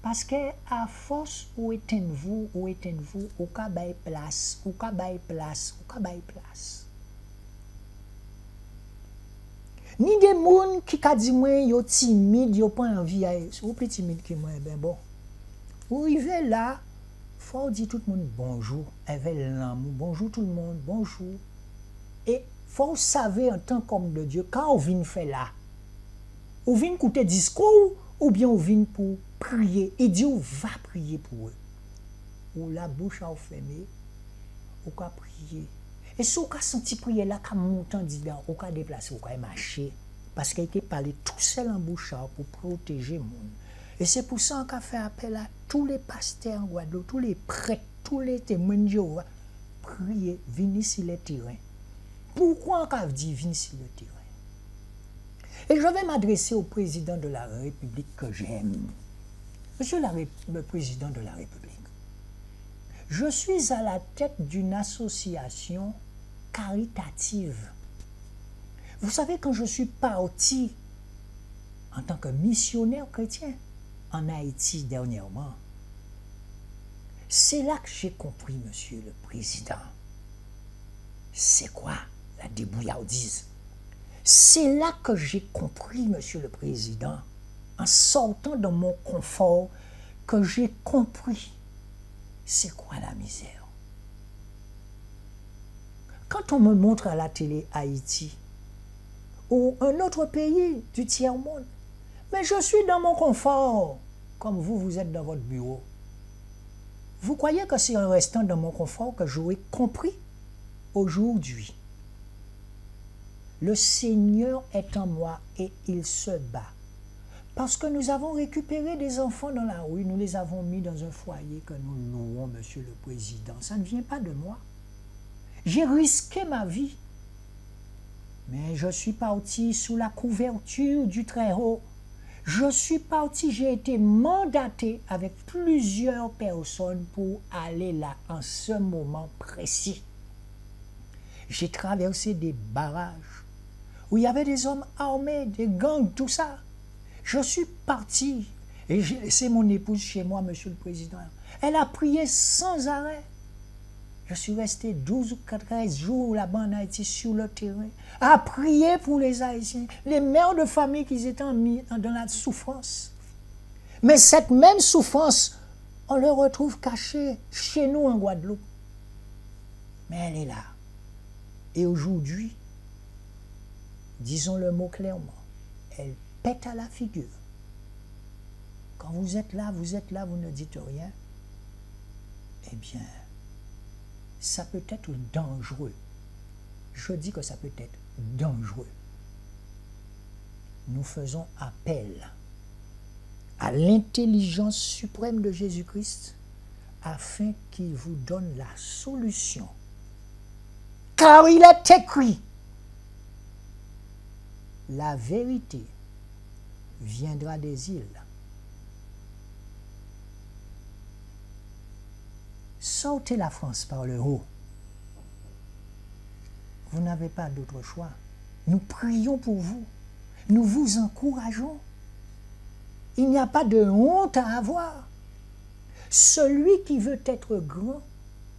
Parce que à force où êtes-vous, au cas bail place, Ni des gens qui ka dit moi yo timide, yo pas envie ou plus timide que moi ben bon. Ou arriver là, faut dire tout le monde bonjour, avec l'amour, bonjour tout le monde, bonjour. Et faut savoir en tant qu'homme de Dieu quand on vient faire là. On vient écouter discours ou bien on vient pour prier. Et Dieu va prier pour eux. Ou la bouche à fermer, ou qu'à prier. Et si on a senti prier là, quand montant dit bien, on a déplacé, on a marché. Parce qu'il a parlé tout seul en bouche pour protéger le monde. Et c'est pour ça qu'on a fait appel à tous les pasteurs en Guadeloupe, tous les prêtres, tous les témoins de Jéhovah. Prier, venez sur le terrain. Pourquoi on a dit venez sur le terrain? Et je vais m'adresser au président de la République que j'aime. Monsieur le président de la République, je suis à la tête d'une association caritative. Vous savez, quand je suis parti en tant que missionnaire chrétien en Haïti dernièrement, c'est là que j'ai compris, monsieur le président, c'est quoi la débrouillardise? C'est là que j'ai compris, monsieur le président, en sortant de mon confort, que j'ai compris c'est quoi la misère. Quand on me montre à la télé Haïti ou un autre pays du tiers-monde, mais je suis dans mon confort, comme vous êtes dans votre bureau. Vous croyez que c'est en restant dans mon confort que j'aurais compris aujourd'hui? Le Seigneur est en moi et il se bat. Parce que nous avons récupéré des enfants dans la rue, nous les avons mis dans un foyer que nous louons, monsieur le président. Ça ne vient pas de moi. J'ai risqué ma vie. Mais je suis parti sous la couverture du Très-Haut. Je suis parti, j'ai été mandaté avec plusieurs personnes pour aller là en ce moment précis. J'ai traversé des barrages où il y avait des hommes armés, des gangs, tout ça. Je suis parti et j'ai laissé mon épouse chez moi, Monsieur le Président. Elle a prié sans arrêt. Je suis resté 12 ou 13 jours là-bas en Haïti sur le terrain à prier pour les Haïtiens, les mères de famille qui étaient dans la souffrance. Mais cette même souffrance, on le retrouve cachée chez nous en Guadeloupe. Mais elle est là. Et aujourd'hui, disons le mot clairement, elle pète à la figure. Quand vous êtes là, vous ne dites rien. Eh bien, ça peut être dangereux. Je dis que ça peut être dangereux. Nous faisons appel à l'intelligence suprême de Jésus-Christ afin qu'il vous donne la solution. Car il est écrit, la vérité viendra des îles. Sortez la France par le haut. Vous n'avez pas d'autre choix. Nous prions pour vous. Nous vous encourageons. Il n'y a pas de honte à avoir. Celui qui veut être grand,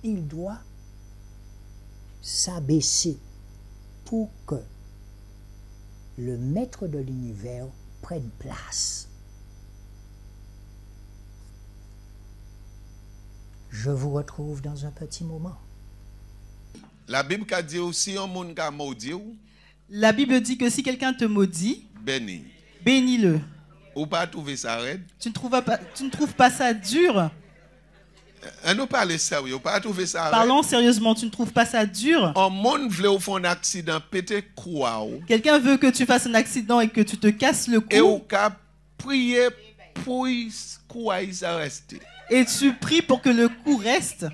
il doit s'abaisser pour que le maître de l'univers prenne place. Je vous retrouve dans un petit moment. La Bible dit aussi un monde qui maudit. La Bible dit que si quelqu'un te maudit, bénis. Bénis-le. Ou pas trouver ça raide. Tu ne trouves pas ça dur? Nous parlons sérieux, pas trouver ça raide. Parlons sérieusement, tu ne trouves pas ça dur? Un monde veut faire un accident, péter croix. Quelqu'un veut que tu fasses un accident et que tu te casses le cou. Et ou ka prier pour croix rester. Et tu pries pour que le cou reste,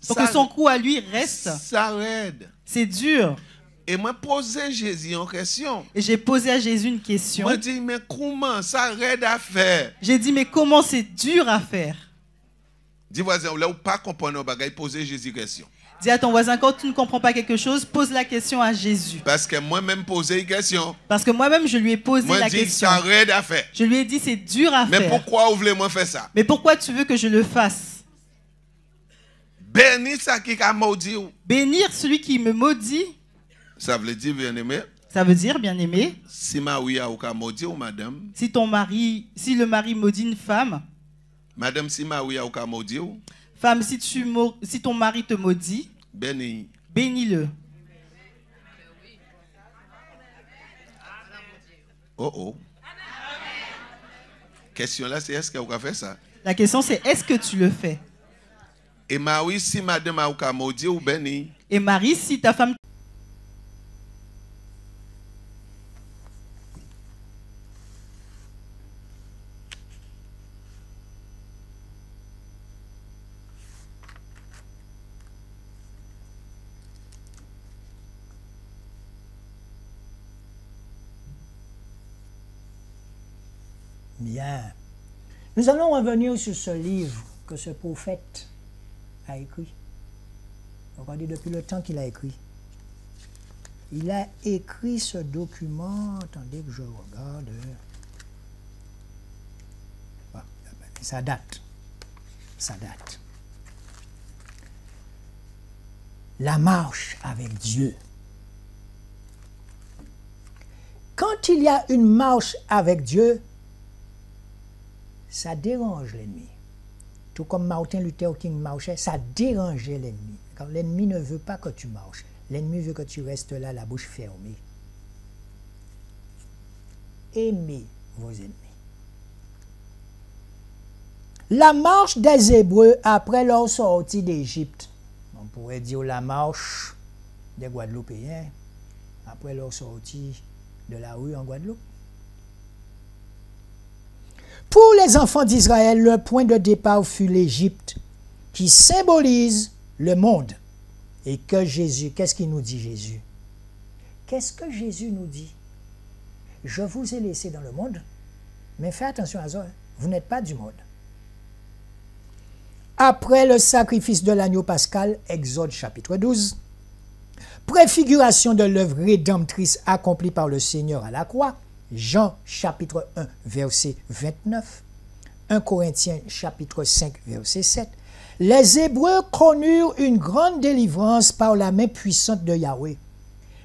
pour que son cou à lui reste. Ça raide. C'est dur. Et moi posé Jésus en question. Et j'ai posé à Jésus une question. Moi dit mais comment ça raide à faire? J'ai dit mais comment c'est dur à faire? Dis voisin, là ou pas comprendre nos bagages, poser Jésus question. Dis à ton voisin, quand tu ne comprends pas quelque chose, pose la question à Jésus. Parce que moi-même posé une question. Parce que moi-même je lui ai posé la question. Ça raide à faire. Je lui ai dit c'est dur à faire. Mais pourquoi vous voulez moi faire ça? Mais pourquoi tu veux que je le fasse? Bénir ça qui a maudit. Bénir celui qui me maudit. Ça veut dire bien-aimé. Ça veut dire bien-aimé. Si Marie a maudit ou madame. Si le mari maudit une femme. Madame, si Marie a maudit. Femme, si ton mari te maudit. Bénis. Bénis-le. Oh oh. Question là, c'est est-ce qu'on va faire ça? La question c'est est-ce que tu le fais? Et Marie, si madame a maudit ou béni. Et Marie, si ta femme. Bien. Nous allons revenir sur ce livre que ce prophète a écrit. Regardez depuis le temps qu'il a écrit. Il a écrit ce document, attendez que je regarde. Ah, ça date. Ça date. La marche avec Dieu. Quand il y a une marche avec Dieu, ça dérange l'ennemi. Tout comme Martin Luther King marchait, ça dérangeait l'ennemi. Quand l'ennemi ne veut pas que tu marches, l'ennemi veut que tu restes là, la bouche fermée. Aimez vos ennemis. La marche des Hébreux après leur sortie d'Égypte, on pourrait dire la marche des Guadeloupéens après leur sortie de la rue en Guadeloupe. Pour les enfants d'Israël, le point de départ fut l'Égypte, qui symbolise le monde. Et que Jésus, qu'est-ce qu'il nous dit Jésus? Qu'est-ce que Jésus nous dit? Je vous ai laissé dans le monde, Mais faites attention à ça, hein. Vous n'êtes pas du monde. Après le sacrifice de l'agneau pascal, Exode chapitre 12, préfiguration de l'œuvre rédemptrice accomplie par le Seigneur à la croix, Jean chapitre 1 verset 29, 1 Corinthiens chapitre 5 verset 7, les Hébreux connurent une grande délivrance par la main puissante de Yahweh.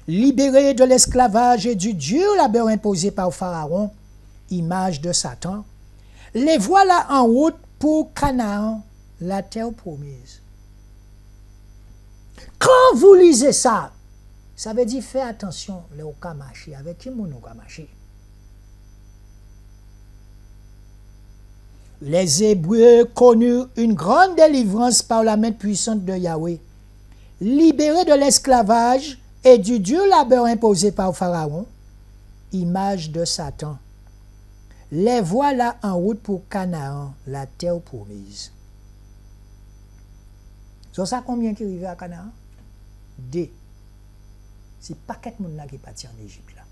Libérés de l'esclavage et du dur labeur imposé par Pharaon, image de Satan, les voilà en route pour Canaan, la terre promise. Quand vous lisez ça, ça veut dire faites attention, les Okamashi, avec qui mon Okamashi? Les Hébreux connurent une grande délivrance par la main puissante de Yahweh. Libérés de l'esclavage et du dur labeur imposé par Pharaon, image de Satan. Les voilà en route pour Canaan, la terre promise. C'est ça combien qui arrivent à Canaan? 2. C'est pas quelqu'un qui est parti en Égypte là.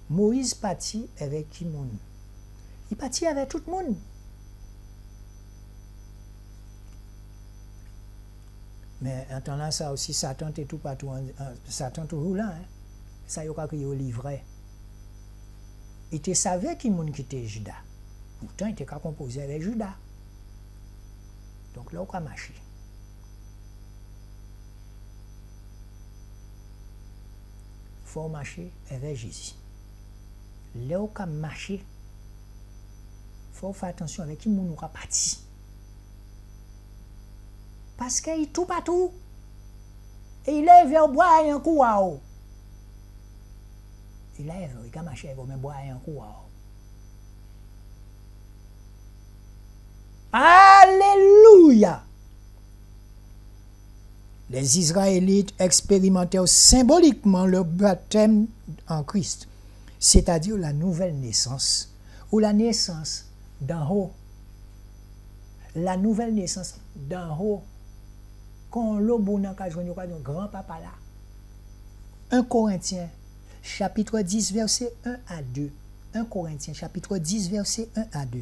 Moïse partit avec qui monde? Il partit avec tout le monde. Mais en attendant ça aussi, Satan était tout partout, Satan toujours là. Hein? Ça y a qu'il y livret. Il te savait qui monde qui était Judas. Pourtant, il était qu'à composer avec Judas. Donc là, on a marché. Il faut marcher avec Jésus. Là, on a marché. Il faut faire attention avec qui on a parti. Parce qu'il est tout partout. Et il est vers boire un coup à eau. Il est vers, il a marché, il va boire un coup à eau. Alléluia! Les Israélites expérimentèrent symboliquement le baptême en Christ, c'est-à-dire la nouvelle naissance, ou la naissance d'en haut. La nouvelle naissance d'en haut. Quand l'eau n'a qu'à joindre un grand papa là. 1 Corinthiens, chapitre 10, verset 1 à 2. 1 Corinthiens, chapitre 10, verset 1 à 2.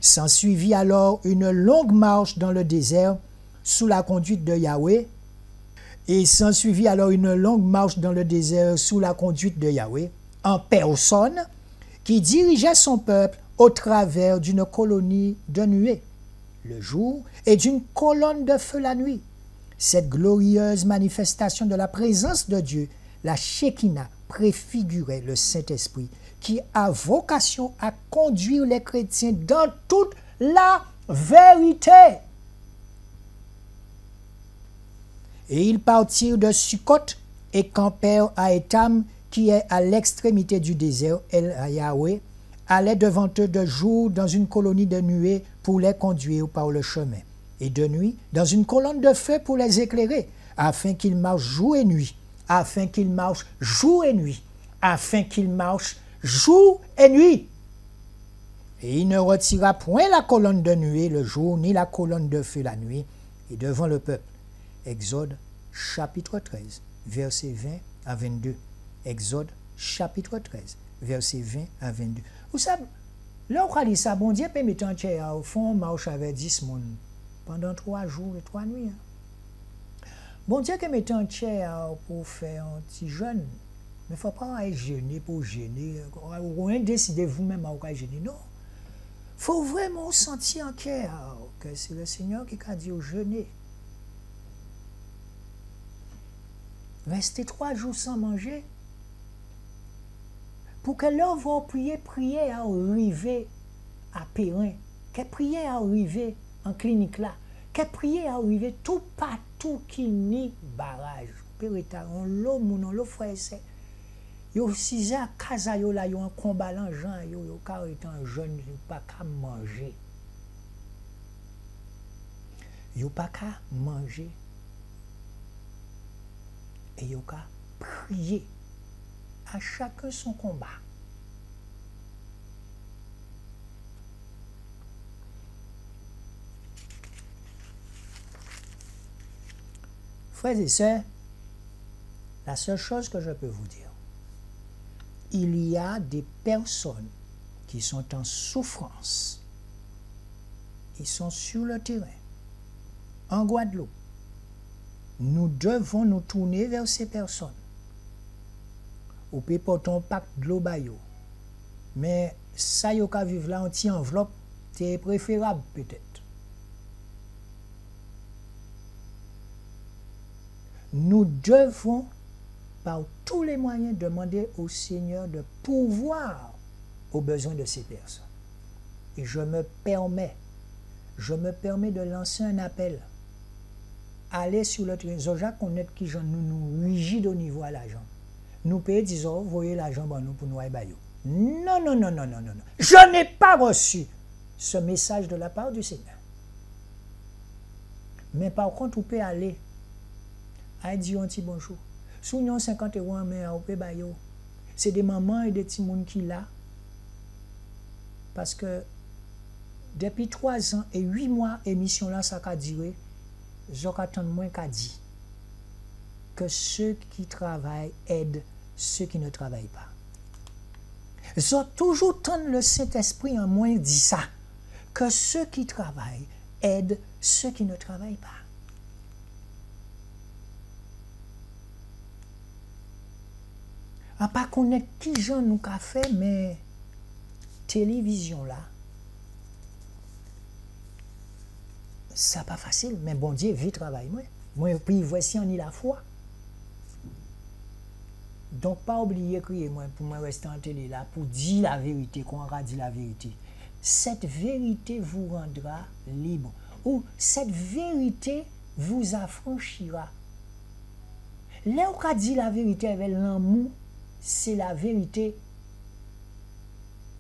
S'ensuivit alors une longue marche dans le désert sous la conduite de Yahweh. Et s'ensuivit alors une longue marche dans le désert sous la conduite de Yahweh, en personne, qui dirigeait son peuple au travers d'une colonie de nuée le jour et d'une colonne de feu la nuit. Cette glorieuse manifestation de la présence de Dieu, la Shekinah, préfigurait le Saint-Esprit, qui a vocation à conduire les chrétiens dans toute la vérité. Et ils partirent de Sukkot et campèrent à Étam, qui est à l'extrémité du désert. Yahweh allait devant eux de jour dans une colonie de nuées pour les conduire par le chemin, et de nuit dans une colonne de feu pour les éclairer, afin qu'ils marchent jour et nuit, afin qu'ils marchent jour et nuit, afin qu'ils marchent jour et nuit. Et il ne retira point la colonne de nuée le jour, ni la colonne de feu la nuit, et devant le peuple. Exode chapitre 13, versets 20 à 22. Exode chapitre 13, versets 20 à 22. Vous savez, là où on dit ça, bon Dieu peut mettre en chair au fond, marche avec 10 personnes pendant 3 jours et 3 nuits. Bon Dieu peut mettre en chair pour faire un petit jeûne. Mais il ne faut pas aller gêner pour gêner. Ou rien décider vous-même à gêner. Non. Il faut vraiment sentir en cœur que c'est le Seigneur qui a dit au jeûner. Rester 3 jours sans manger. Pour que l'on va prier à arriver à Périn, que prier à arriver en clinique là, que prier à arriver tout partout qui n'y barrage. Périta, on l'eau frère, c'est. Yo si à casa yo là yo en combat l'enjean yo car étant jeune yo pas qu'à manger. Yo pas qu'à manger. Et yo qu'à prier. À chacun son combat. Frères et sœurs, la seule chose que je peux vous dire, il y a des personnes qui sont en souffrance. Ils sont sur le terrain, en Guadeloupe. Nous devons nous tourner vers ces personnes. Ou peut porter un pack de l'eau bayo. Mais ça yo ka vivre là en petit enveloppe, c'est préférable peut-être. Nous devons par tous les moyens demander au Seigneur de pourvoir aux besoins de ces personnes. Et je me permets de lancer un appel. Allez sur le trésor, connaître qui nous rigide au niveau à l'argent. Nous payons 10 euros, voyez l'argent pour nous aller bailler. Non. Je n'ai pas reçu ce message de la part du Seigneur. Mais par contre, vous pouvez aller à dire un petit bonjour. Si vous avez 50 euros en main, vous pouvez bailler. C'est des mamans et des petits monde qui là. Parce que depuis 3 ans et 8 mois, l'émission là, ça a duré. J'attends moins qu'à dire que ceux qui travaillent aident ceux qui ne travaillent pas. J'ai toujours tant le Saint-Esprit en moi dit ça, que ceux qui travaillent aident ceux qui ne travaillent pas. À pas connaître qui j'en nous a fait, mais télévision là, ça pas facile, mais bon Dieu, vite travail moi. Moi puis voici en y la foi. Donc pas oublier crier moi pour moi rester en télé là pour dire la vérité, qu'on aura dit la vérité. Cette vérité vous rendra libre ou cette vérité vous affranchira. Là où on dit la vérité avec l'amour, c'est la vérité.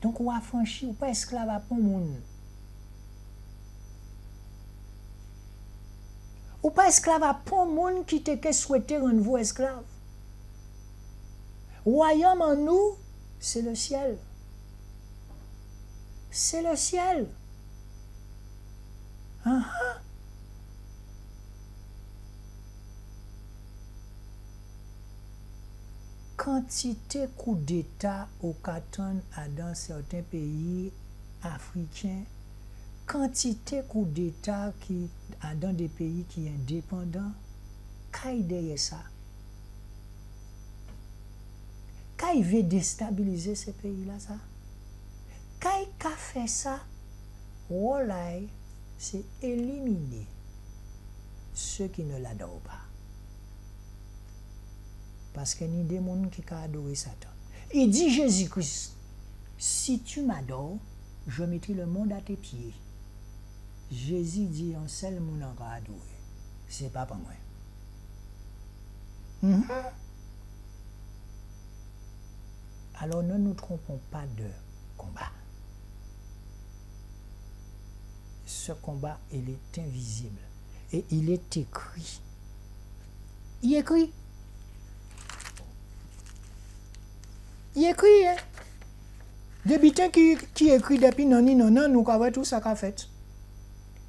Donc on affranchit, ou pas esclave à pour monde. Ou pas esclave à pour monde qui te souhaité rendre vous esclave. Royaume en nous, c'est le ciel. C'est le ciel. Quantité coup d'État au Qatar dans certains pays africains, quantité coup d'État qui dans des pays qui sont indépendants, qu'est-ce derrière ça? Qu'est-ce veut déstabiliser ces pays-là, ça? Qu'est-ce fait ça? Voilà, c'est éliminer ceux qui ne l'adorent pas. Parce qu'il y a des gens qui ont adoré Satan. Il dit Jésus-Christ, si tu m'adores, je mettrai le monde à tes pieds. Jésus dit un seul monde encore adoré. C'est pas pour moi. Alors ne nous trompons pas de combat. Ce combat, il est invisible. Et il est écrit. Il est écrit. Il écrit, hein. Depuis qui écrit depuis non, nous avons tout ça qu'a fait.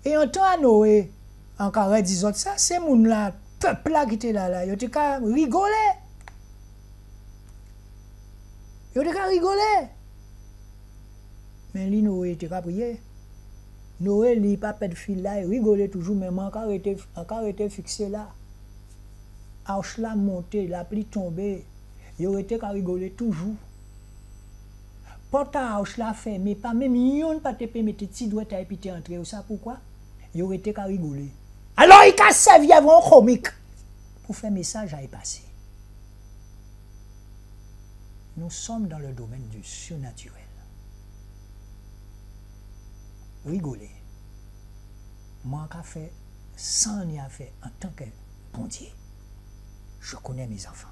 Et en temps à Noé, en carré disant ça, c'est mon là, peuple là qui était là, il était qu'à rigoler. Il était qu'à rigoler. Mais lui, Noé était qu'à prier. Noé, lui, pas de fil là, il rigolait toujours, mais encore était fixé là. Arche là monté, la pluie tombée. Il aurait été qu'à rigoler toujours. Porte à Arche là fermé, pas même yon pas te permettre petit doigt et puis entrer ou ça pourquoi? Il aurait été qu'à rigoler. Alors il a servi avant comique pour faire message à y passer. Nous sommes dans le domaine du surnaturel. Rigoler. Moi qu'a fait sans n'y a fait en tant que bon Dieu. Je connais mes enfants.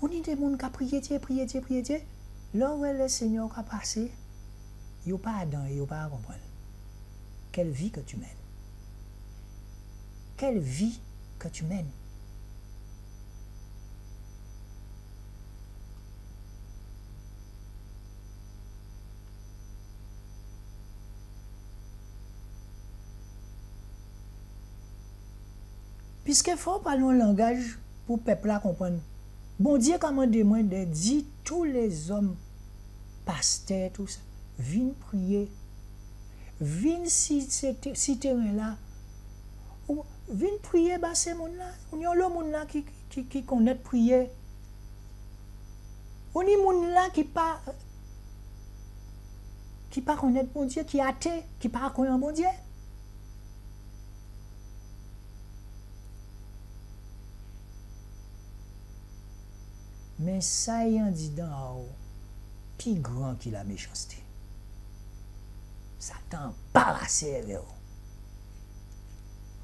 On est des gens qui prié Dieu. Là où le Seigneur a passé, il n'y a pas Adam, il n'y a pas à comprendre. Quelle vie que tu mènes? Quelle vie que tu mènes? Puisqu'il faut parler un langage pour le peuple là comprendre. Bon Dieu commande moi de dire tous les hommes, pasteurs, tout ça, viens prier. Viens si terrain là. Viens prier, bah c'est mon là. On y a le monde là qui connaît prier. On y a monde là qui pas connaître bon Dieu, qui athée, qui pas connaître bon Dieu. Mais ça y en dit dans haut, plus grand que la méchanceté. Satan parassé vers vous.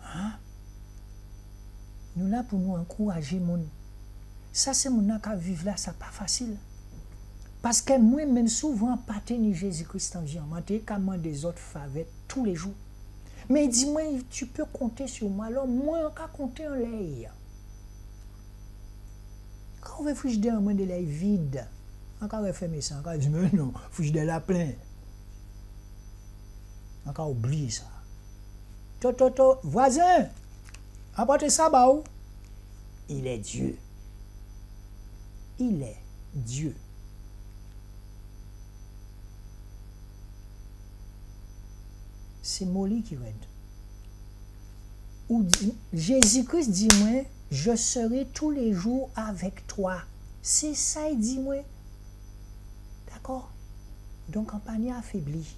Hein? Nous là pour nous encourager mon. Ça c'est mon qui vivre là, ça pas facile. Parce que moi-même souvent pas tenir Jésus-Christ en vie, moi t'ai comment des autres faveurs tous les jours. Mais dis-moi, tu peux compter sur moi, alors moi on peut compter en l'air. Quand on veut frigidaire, moi de l'air vide. Encore refermer ça, encore dire mais non, frigidaire là plein. Encore oublier ça. Toto, voisin, apportez ça, bah où? Il est Dieu. Il est Dieu. C'est Molly qui aide. Ou Jésus-Christ dit moi, je serai tous les jours avec toi. C'est ça, il dit moi. D'accord? Donc, en panier affaibli.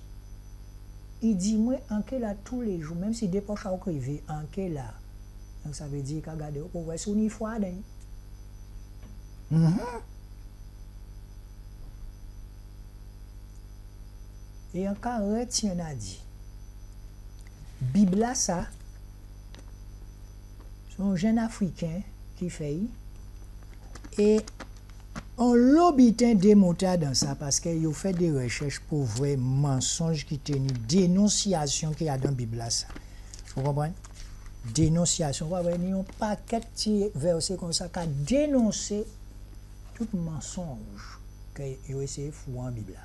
Il dit moi, en quel là tous les jours, même si des poches à écrire, en quel là. Donc, ça veut dire qu'à regarder, pour voir son foi. Et encore, retient a dit. Bible ça, c'est un jeune Africain qui fait. Et on l'obitin démonté dans ça parce qu'il fait des recherches pour voir mensonges qui tiennent, dénonciation qu'il y a dans la Bible ça. Vous comprenez? Dénonciation. Vous voyez, il y a un paquet de versets comme ça qui a dénoncé tout mensonge qu'il a essayé de foutre en Bible.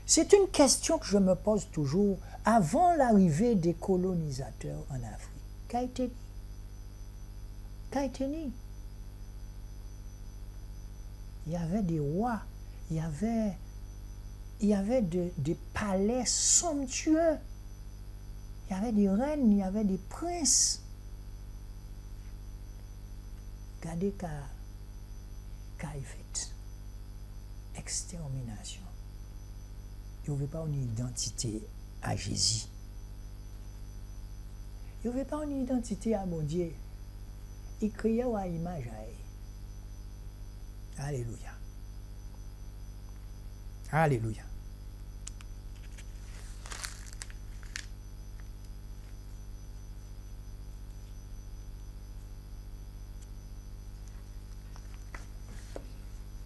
C'est une question que je me pose toujours avant l'arrivée des colonisateurs en Afrique. Qu'a été dit? Qu'a été dit? Il y avait des rois, il y avait des palais somptueux, il y avait des reines, il y avait des princes. Regardez qu'a fait extermination. Il n'y avait pas une identité à Jésus. Il n'y avait pas une identité à mon Dieu. Il créait à l'image à elle. Alléluia. Alléluia.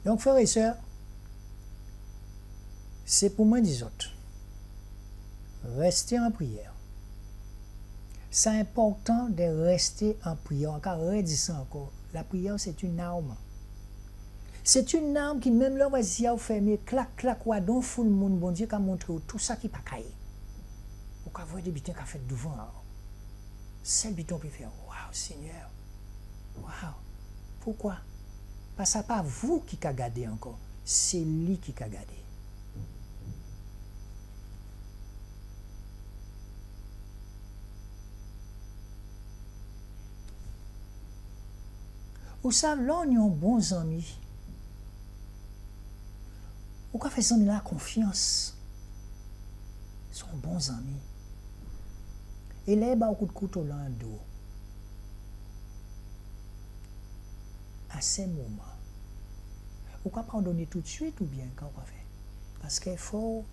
Donc, frères et sœurs, c'est pour moi des autres. Restez en prière. C'est important de rester en prière. Encore, redis ça encore. La prière, c'est une arme. C'est une arme qui, même là, vas-y, à fermer, clac, clac, ou donc, fout le monde, bon Dieu, qui a montré tout ça qui n'est pas caillé. Ou qu'à voir des bitons qui a fait devant. C'est le biton qui fait, waouh, Seigneur. Waouh. Pourquoi? Parce que ce n'est pas vous qui a gardé encore. C'est lui qui a gardé. Vous savez, là, on est bons amis. Pourquoi faire ça la confiance? Ils sont bons amis. Et là, il y a beaucoup de couteaux dans le dos. À ces moments, pourquoi pardonner tout de suite ou bien quand on va faire? Parce qu'il faut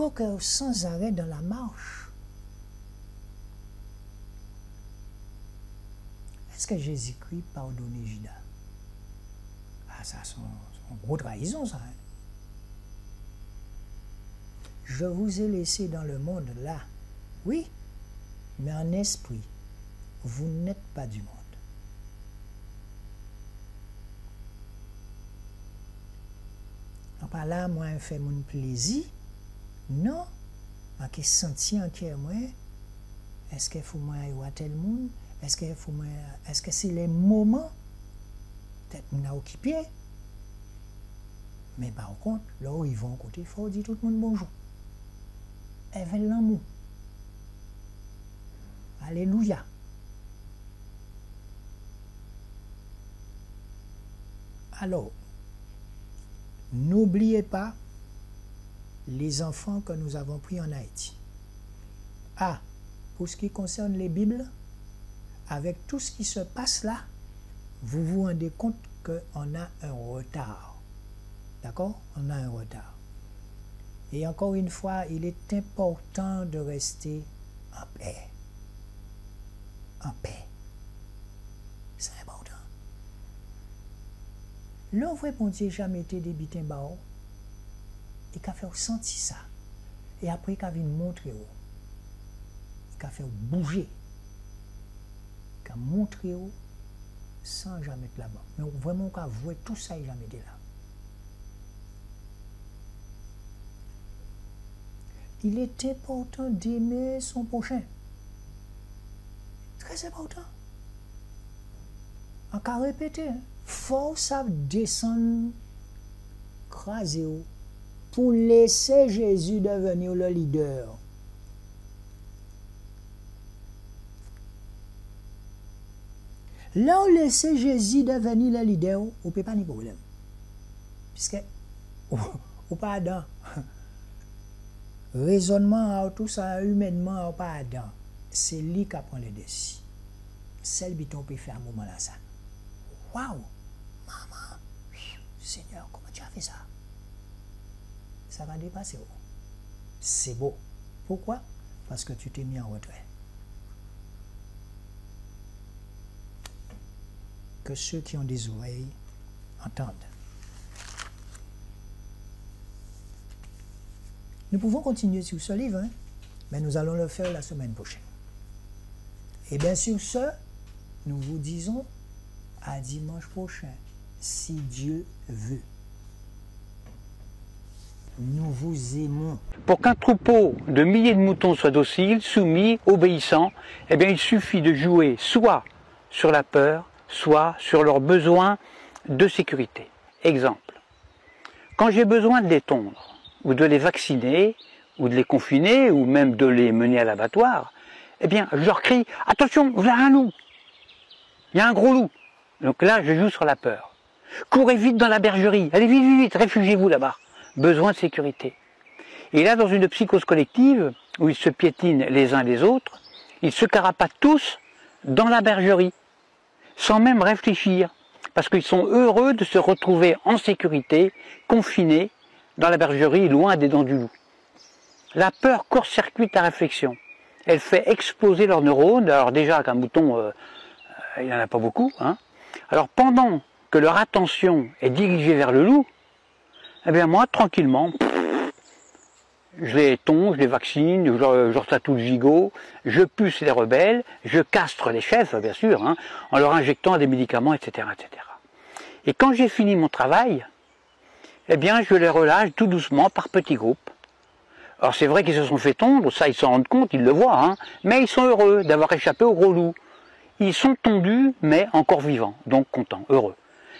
que sans arrêt dans la marche. Est-ce que Jésus-Christ pardonne Judas? Ah, ça, c'est une grosse trahison, ça. Hein? Je vous ai laissé dans le monde là, oui, mais en esprit, vous n'êtes pas du monde. Non pas là, moi, je fais mon plaisir. Non, en qui senti en qui moi, est-ce qu'il faut moi aller à tel monde, est-ce que c'est les moments, peut-être nous occupé, mais par contre, là où ils vont côté, il faut dire tout le monde bonjour. Avec l'amour. Alléluia. Alors, n'oubliez pas les enfants que nous avons pris en Haïti. Ah, pour ce qui concerne les Bibles, avec tout ce qui se passe là, vous vous rendez compte qu'on a un retard. D'accord? On a un retard. Et encore une fois, il est important de rester en paix. En paix. C'est important. Le vrai bon Dieu jamais été débité en bas. Il a fait sentir ça. Et après, il a vu montrer. Il a fait bouger. Il a montré sans jamais être là-bas. Mais vraiment, il a vu tout ça, il n'a jamais été là. Il est important d'aimer son prochain. Très important. Encore répéter, force à descendre, craser pour laisser Jésus devenir le leader. Là où laisser Jésus devenir le leader, on ne peut pas ni problème. Puisque, on pas dedans. Raisonnement, tout ça, humainement, pas dedans. C'est lui qui prend les décisions. C'est lui qui peut faire un moment là, ça. Waouh! Maman! Seigneur, comment tu as fait ça? Ça va dépasser. C'est beau. Pourquoi? Parce que tu t'es mis en retrait. Que ceux qui ont des oreilles entendent. Nous pouvons continuer sur ce livre, hein, mais nous allons le faire la semaine prochaine. Et bien sur ce, nous vous disons à dimanche prochain, si Dieu veut. Nous vous aimons. Pour qu'un troupeau de milliers de moutons soit docile, soumis, obéissant, eh bien il suffit de jouer soit sur la peur, soit sur leurs besoins de sécurité. Exemple, quand j'ai besoin de les tondre, ou de les vacciner, ou de les confiner, ou même de les mener à l'abattoir, eh bien, je leur crie « Attention, vous avez un loup ! Il y a un gros loup !» Donc là, je joue sur la peur. « Courez vite dans la bergerie, allez vite, vite, vite, réfugiez-vous là-bas !» Besoin de sécurité. Et là, dans une psychose collective, où ils se piétinent les uns les autres, ils se carapatent tous dans la bergerie, sans même réfléchir, parce qu'ils sont heureux de se retrouver en sécurité, confinés, dans la bergerie, loin des dents du loup. La peur court-circuite la réflexion. Elle fait exploser leurs neurones. Alors déjà, qu'un mouton, il n'y en a pas beaucoup. Hein. Alors pendant que leur attention est dirigée vers le loup, eh bien moi, tranquillement, je les tonds, je les vaccine, je leur tatoue le gigot, je puce les rebelles, je castre les chefs, bien sûr, hein, en leur injectant des médicaments, etc., etc. Et quand j'ai fini mon travail, eh bien, je les relâche tout doucement par petits groupes. Alors c'est vrai qu'ils se sont fait tondre, ça ils s'en rendent compte, ils le voient, hein, mais ils sont heureux d'avoir échappé au gros loup. Ils sont tondus, mais encore vivants, donc contents, heureux.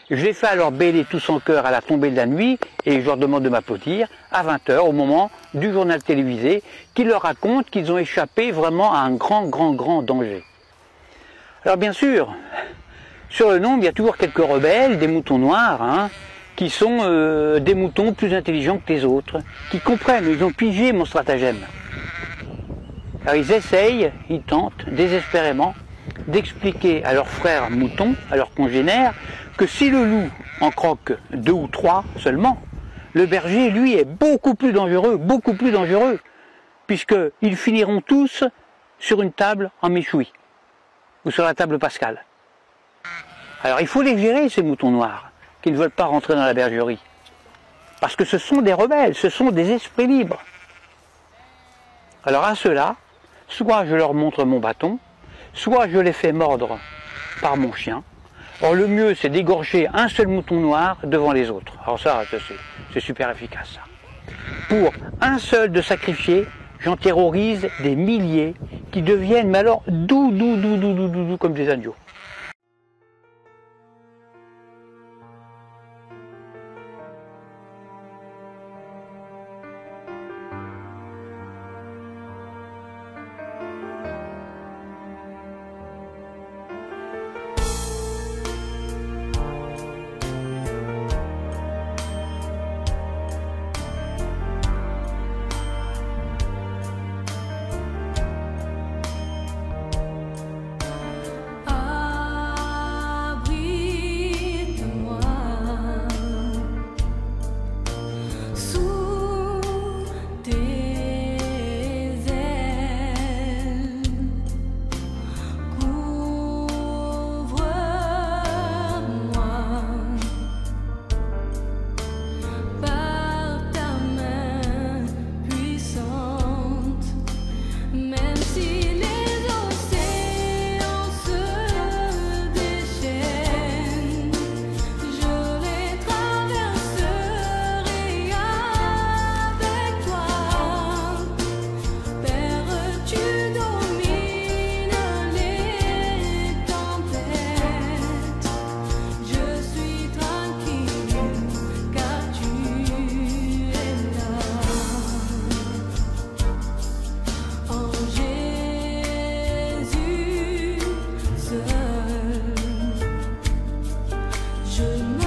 Je les fais alors bêler tous en chœur à la tombée de la nuit, et je leur demande de m'applaudir à 20 h au moment du journal télévisé, qui leur raconte qu'ils ont échappé vraiment à un grand danger. Alors bien sûr, sur le nombre, il y a toujours quelques rebelles, des moutons noirs, hein, qui sont des moutons plus intelligents que les autres, qui comprennent, ils ont pigé mon stratagème. Alors ils essayent, ils tentent désespérément d'expliquer à leurs frères moutons, à leurs congénères, que si le loup en croque 2 ou 3 seulement, le berger, lui, est beaucoup plus dangereux, puisqu'ils finiront tous sur une table en méchoui, ou sur la table pascale. Alors il faut les gérer, ces moutons noirs, qui ne veulent pas rentrer dans la bergerie. Parce que ce sont des rebelles, ce sont des esprits libres. Alors à ceux-là, soit je leur montre mon bâton, soit je les fais mordre par mon chien. Or le mieux, c'est d'égorger un seul mouton noir devant les autres. Alors ça c'est super efficace, ça. Pour un seul de sacrifier j'en terrorise des milliers qui deviennent, mais alors, doux comme des agneaux. Je